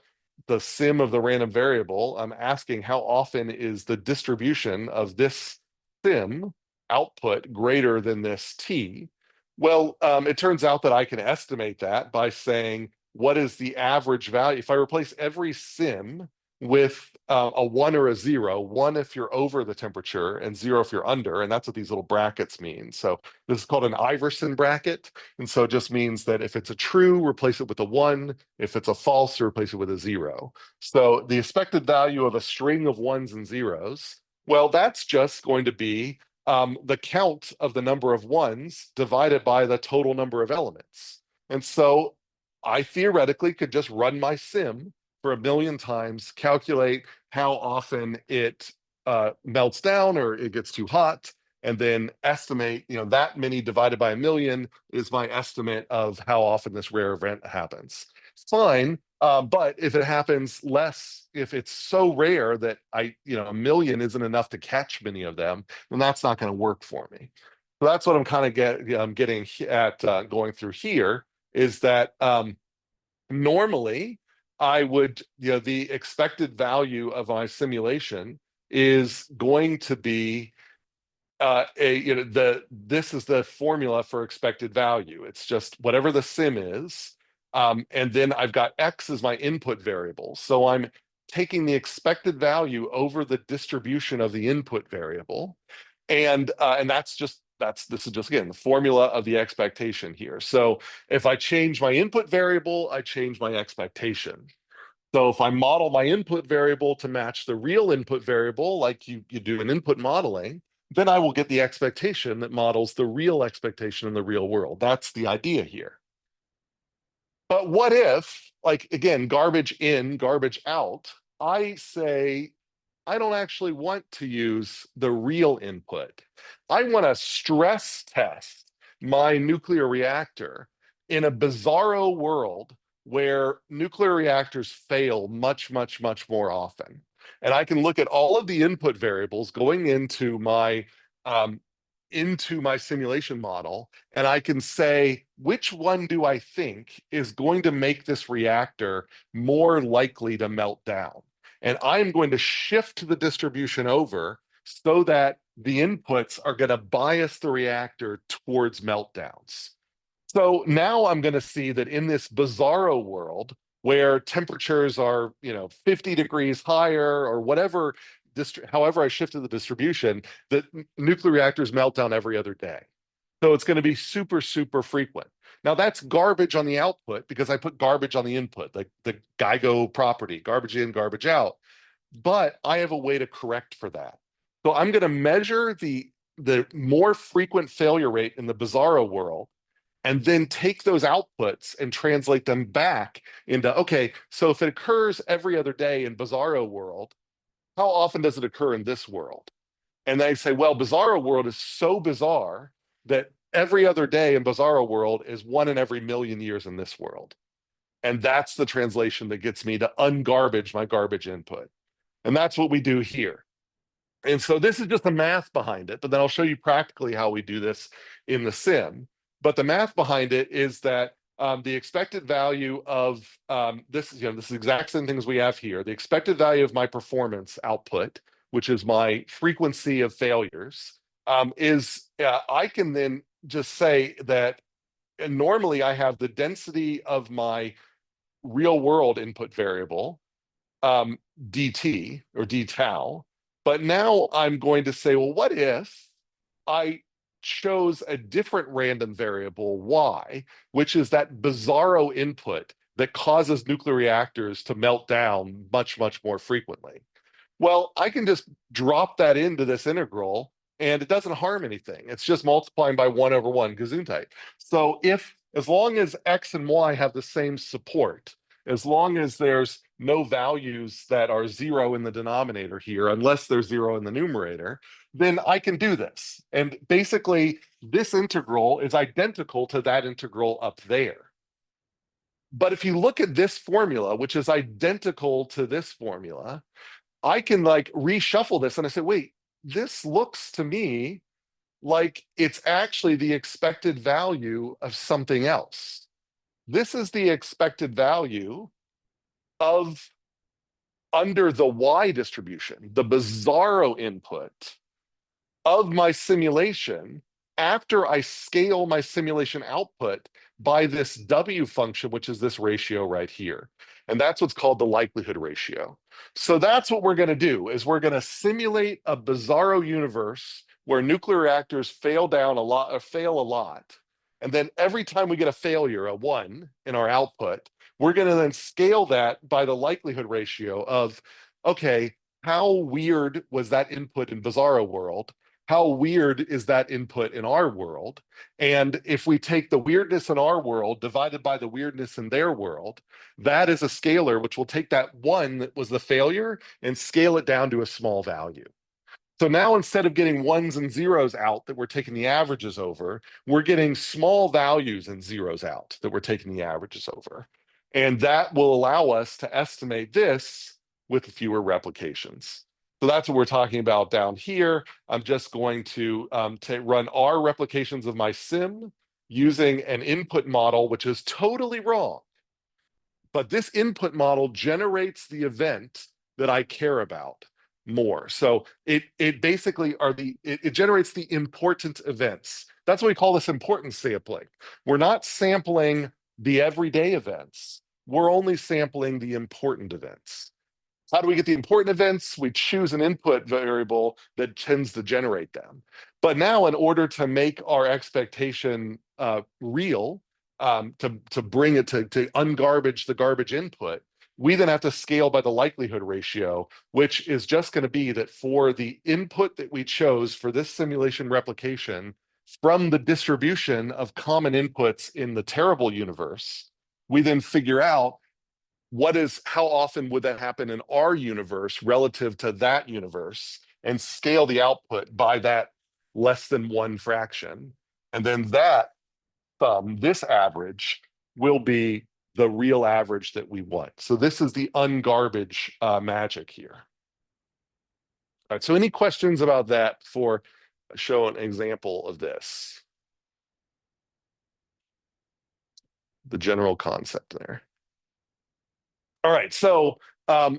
Speaker 1: the sim of the random variable, I'm asking how often is the distribution of this sim output greater than this t? Well, it turns out that I can estimate that by saying, what is the average value? If I replace every sim with a 1 or a 0, 1 if you're over the temperature and 0 if you're under, and that's what these little brackets mean. So this is called an Iverson bracket, and so it just means that if it's a true, replace it with a 1. If it's a false, replace it with a 0. So the expected value of a string of 1s and 0s, well, that's just going to be the count of the number of 1s divided by the total number of elements. And so I theoretically could just run my sim for 1,000,000 times, calculate how often it melts down or it gets too hot, and then estimate, that many divided by 1,000,000 is my estimate of how often this rare event happens. It's fine, but if it happens less, if it's so rare that 1,000,000 isn't enough to catch many of them, then that's not going to work for me. So that's what I'm kind of getting at going through here, is that normally I would, the expected value of my simulation is going to be this is the formula for expected value. It's just whatever the sim is, and then I've got x as my input variable. So I'm taking the expected value over the distribution of the input variable, and this is just, again, the formula of the expectation here. So if I change my input variable, I change my expectation. So if I model my input variable to match the real input variable, like you do in input modeling, then I will get the expectation that models the real expectation in the real world. That's the idea here. But what if, like, again, garbage in, garbage out, I say, I don't actually want to use the real input. I want to stress test my nuclear reactor in a bizarro world where nuclear reactors fail much, much, much more often. And I can look at all of the input variables going into my simulation model, and I can say, which one do I think is going to make this reactor more likely to melt down? And I'm going to shift the distribution over so that the inputs are going to bias the reactor towards meltdowns. So now I'm going to see that in this bizarro world where temperatures are, 50 degrees higher or whatever however I shifted the distribution, that nuclear reactors melt down every other day. So it's going to be super, super frequent. Now that's garbage on the output because I put garbage on the input, like the GIGO property, garbage in, garbage out. But I have a way to correct for that. So I'm going to measure the more frequent failure rate in the bizarro world, and then take those outputs and translate them back into, okay, so if it occurs every other day in bizarro world, how often does it occur in this world? And they say, well, bizarro world is so bizarre that every other day in bizarro world is 1 in every million years in this world. And that's the translation that gets me to ungarbage my garbage input. And that's what we do here. And so this is just the math behind it, but then I'll show you practically how we do this in the sim. But the math behind it is that the expected value of this is the exact same things we have here. The expected value of my performance output, which is my frequency of failures, is I can then just say that normally I have the density of my real world input variable, dt or d tau. But now I'm going to say, well, what if I chose a different random variable, y, which is that bizarro input that causes nuclear reactors to melt down much, much more frequently? Well, I can just drop that into this integral and it doesn't harm anything. It's just multiplying by 1/1 Gesundheit. So as long as x and y have the same support, as long as there's no values that are 0 in the denominator here, unless there's 0 in the numerator, then I can do this. And basically, this integral is identical to that integral up there. But if you look at this formula, which is identical to this formula, I can like reshuffle this and I say, wait, this looks to me like it's actually the expected value of something else. This is the expected value of under the y distribution, the bizarro input of my simulation after I scale my simulation output by this W function, which is this ratio right here. And that's what's called the likelihood ratio. So that's what we're going to do, is we're going to simulate a bizarro universe where nuclear reactors fail down a lot or fail a lot. And then every time we get a failure, a 1 in our output, we're going to then scale that by the likelihood ratio of, okay, how weird was that input in bizarro world? How weird is that input in our world? And if we take the weirdness in our world divided by the weirdness in their world, that is a scalar which will take that 1 that was the failure and scale it down to a small value. So now instead of getting 1s and 0s out that we're taking the averages over, we're getting small values and 0s out that we're taking the averages over. And that will allow us to estimate this with fewer replications. So that's what we're talking about down here. I'm just going to run R replications of my sim using an input model, which is totally wrong. But this input model generates the event that I care about more. So it basically it generates the important events. That's what we call this importance sampling. We're not sampling the everyday events. We're only sampling the important events. How do we get the important events? We choose an input variable that tends to generate them. But now, in order to make our expectation real, to bring it to ungarbage the garbage input, we then have to scale by the likelihood ratio, which is just going to be that for the input that we chose for this simulation replication from the distribution of common inputs in the terrible universe, we then figure out how often would that happen in our universe relative to that universe, and scale the output by that less than 1 fraction. And then that this average will be the real average that we want. So this is the ungarbage magic here. All right, so any questions about that before I show an example of this? The general concept there. All right, so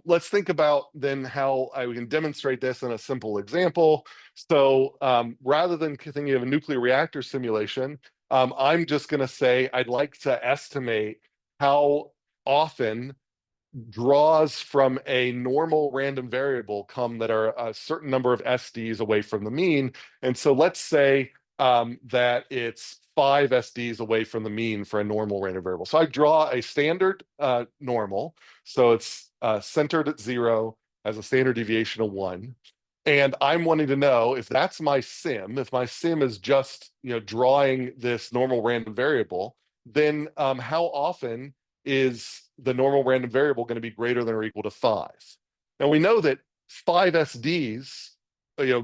Speaker 1: let's think about then how we can demonstrate this in a simple example. So rather than thinking of a nuclear reactor simulation, I'm just going to say I'd like to estimate how often draws from a normal random variable come that are a certain number of SDs away from the mean. And so let's say that it's 5 SDs away from the mean for a normal random variable. So I draw a standard normal. So it's centered at 0, has a standard deviation of 1. And I'm wanting to know if that's my sim, if my sim is just drawing this normal random variable, then how often is the normal random variable going to be greater than or equal to 5? Now we know that 5 SDs,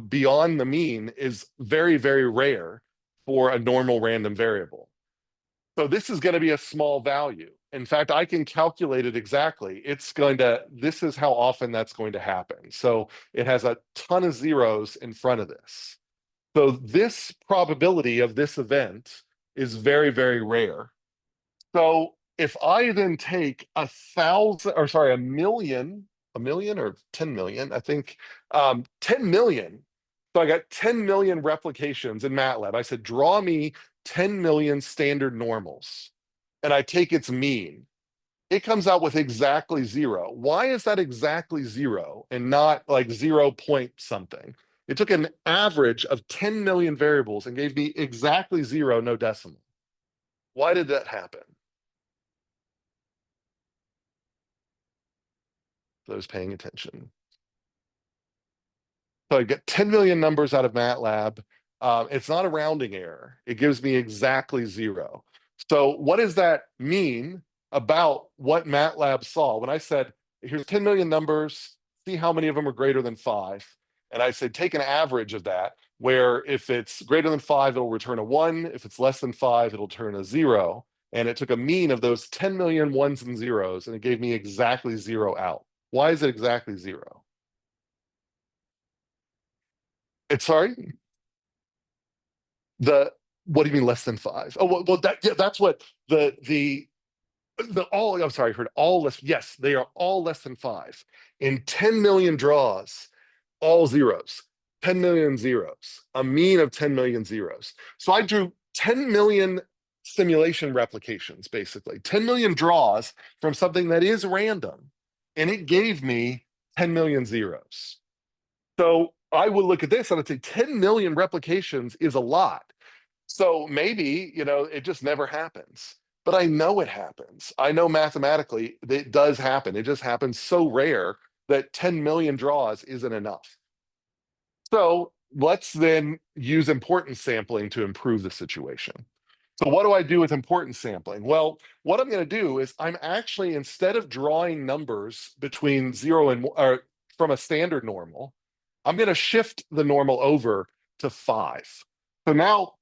Speaker 1: beyond the mean is very, very rare for a normal random variable. So this is going to be a small value. In fact, I can calculate it exactly. This is how often that's going to happen. So it has a ton of zeros in front of this. So this probability of this event is very, very rare. So if I then take 1,000, or 10 million, I think 10 million. So I got 10 million replications in MATLAB. I said, draw me 10 million standard normals. And I take its mean. It comes out with exactly 0. Why is that exactly 0 and not like 0 point something? It took an average of 10 million variables and gave me exactly 0, no decimal. Why did that happen? Those paying attention. So I get 10 million numbers out of MATLAB. It's not a rounding error. It gives me exactly 0. So what does that mean about what MATLAB saw? When I said, here's 10 million numbers, see how many of them are greater than 5. And I said, take an average of that, where if it's greater than 5, it'll return a 1. If it's less than 5, it'll turn a 0. And it took a mean of those 10 million ones and zeros, and it gave me exactly 0 out. Why is it exactly 0? It's sorry? What do you mean less than 5? Oh, well that's what the all, I'm sorry, I heard all less. Yes, they are all less than 5. In 10 million draws, all zeros, 10 million zeros, a mean of 10 million zeros. So I drew 10 million simulation replications, basically 10 million draws from something that is random, and it gave me 10 million zeros. So I would look at this and I'd say 10 million replications is a lot. So maybe, it just never happens. But I know it happens. I know mathematically that it does happen. It just happens so rare that 10 million draws isn't enough. So let's then use importance sampling to improve the situation. So what do I do with importance sampling? Well, what I'm going to do is I'm actually, instead of drawing numbers between 0 and or from a standard normal, I'm going to shift the normal over to 5. So now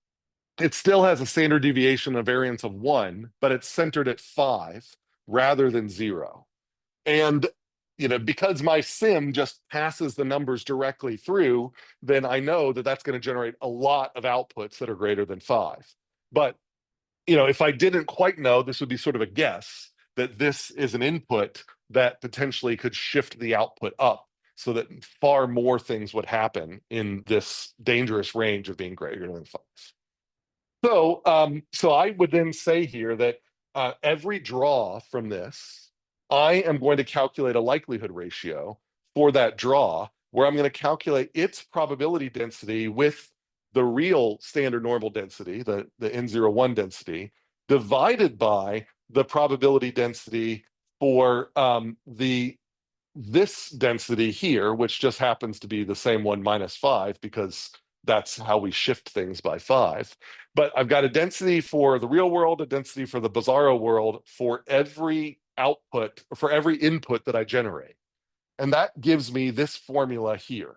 Speaker 1: it still has a standard deviation, a variance of 1, but it's centered at 5 rather than 0. And because my sim just passes the numbers directly through, then I know that that's going to generate a lot of outputs that are greater than 5. But if I didn't quite know, this would be sort of a guess that this is an input that potentially could shift the output up so that far more things would happen in this dangerous range of being greater than 5. So I would then say here that every draw from this, I am going to calculate a likelihood ratio for that draw, where I'm going to calculate its probability density with the real standard normal density, the N01 density, divided by the probability density for this density here, which just happens to be the same one minus 5, because that's how we shift things by 5. But I've got a density for the real world, a density for the bizarro world, for every output, for every input that I generate. And that gives me this formula here.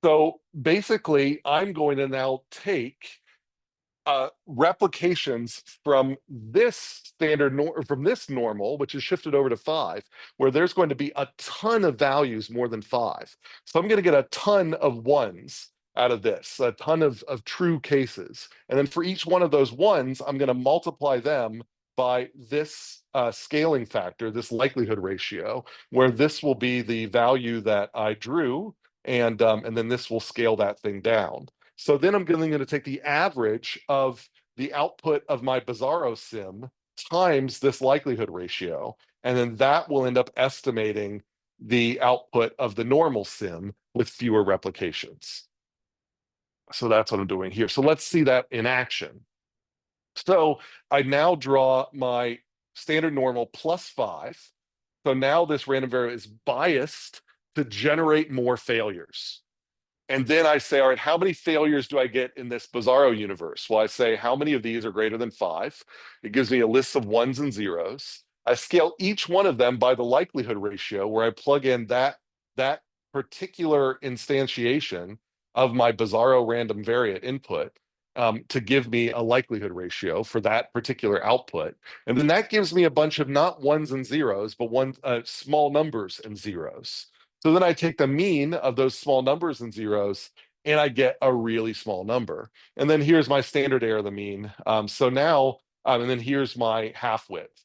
Speaker 1: So basically, I'm going to now take replications from this from this normal, which is shifted over to 5, where there's going to be a ton of values more than 5. So I'm going to get a ton of ones out of this, a ton of true cases. And then for each one of those ones, I'm going to multiply them by this scaling factor, this likelihood ratio, where this will be the value that I drew, and then this will scale that thing down. So then I'm going to take the average of the output of my Bizarro sim times this likelihood ratio, And then that will end up estimating the output of the normal sim with fewer replications. So that's what I'm doing here. So let's see that in action. So I now draw my standard normal plus 5. So now this random variable is biased to generate more failures. And then I say, all right, how many failures do I get in this Bizarro universe? Well, I say, how many of these are greater than 5? It gives me a list of ones and zeros. I scale each one of them by the likelihood ratio, where I plug in that particular instantiation of my Bizarro random variate input to give me a likelihood ratio for that particular output. And then that gives me a bunch of not ones and zeros, but small numbers and zeros. So then I take the mean of those small numbers and zeros, and I get a really small number. And then here's my standard error of the mean. So now, and then here's my half width.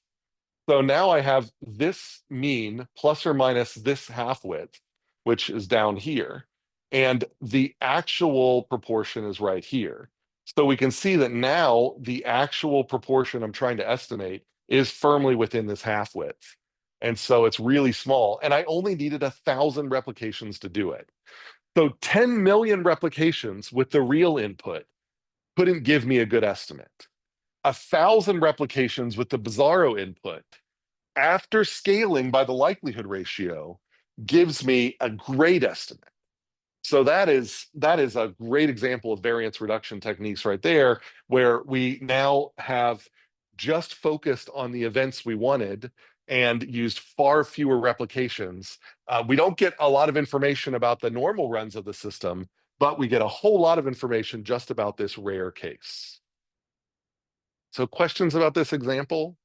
Speaker 1: So now I have this mean plus or minus this half width, which is down here. And the actual proportion is right here. So we can see that now the actual proportion I'm trying to estimate is firmly within this half width. And so it's really small. And I only needed 1,000 replications to do it. So 10 million replications with the real input couldn't give me a good estimate. 1,000 replications with the Bizarro input, after scaling by the likelihood ratio, gives me a great estimate. So that is a great example of variance reduction techniques right there, where we now have just focused on the events we wanted and used far fewer replications. We don't get a lot of information about the normal runs of the system, but we get a whole lot of information just about this rare case. So questions about this example?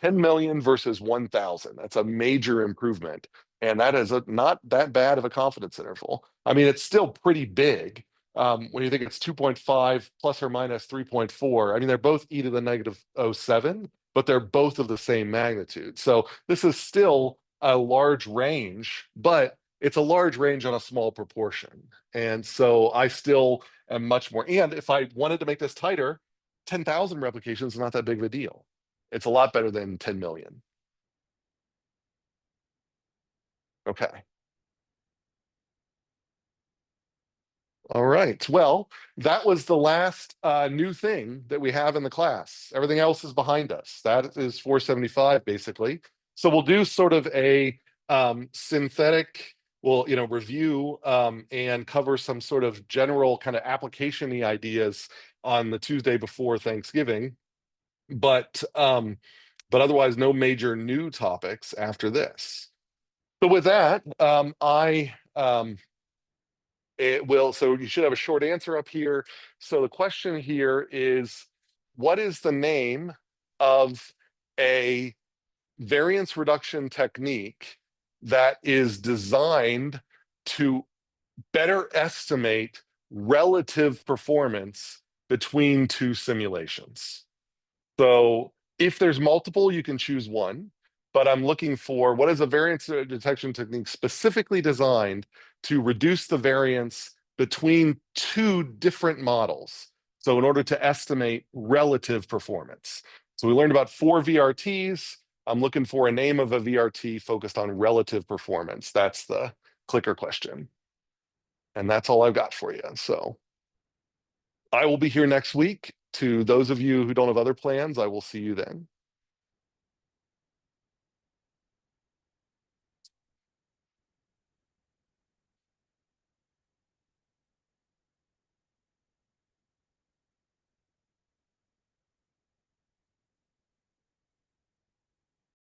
Speaker 1: 10 million versus 1,000. That's a major improvement. And that is not that bad of a confidence interval. I mean, it's still pretty big. When you think it's 2.5 plus or minus 3.4, I mean, they're both e to the negative 0.07, but they're both of the same magnitude. So this is still a large range, but it's a large range on a small proportion. And so I still am much more. And if I wanted to make this tighter, 10,000 replications is not that big of a deal. It's a lot better than 10 million. Okay. All right. Well, that was the last new thing that we have in the class. Everything else is behind us. That is 475, basically. So we'll do sort of a synthetic, we'll review and cover some sort of general kind of application-y ideas on the Tuesday before Thanksgiving. But otherwise, no major new topics after this. So with that, so you should have a short answer up here. So the question here is, what is the name of a variance reduction technique that is designed to better estimate relative performance between two simulations? So if there's multiple, you can choose one, but I'm looking for what is a variance detection technique specifically designed to reduce the variance between two different models. So in order to estimate relative performance. So we learned about 4 VRTs. I'm looking for a name of a VRT focused on relative performance. That's the clicker question. And that's all I've got for you. So I will be here next week. To those of you who don't have other plans, I will see you then.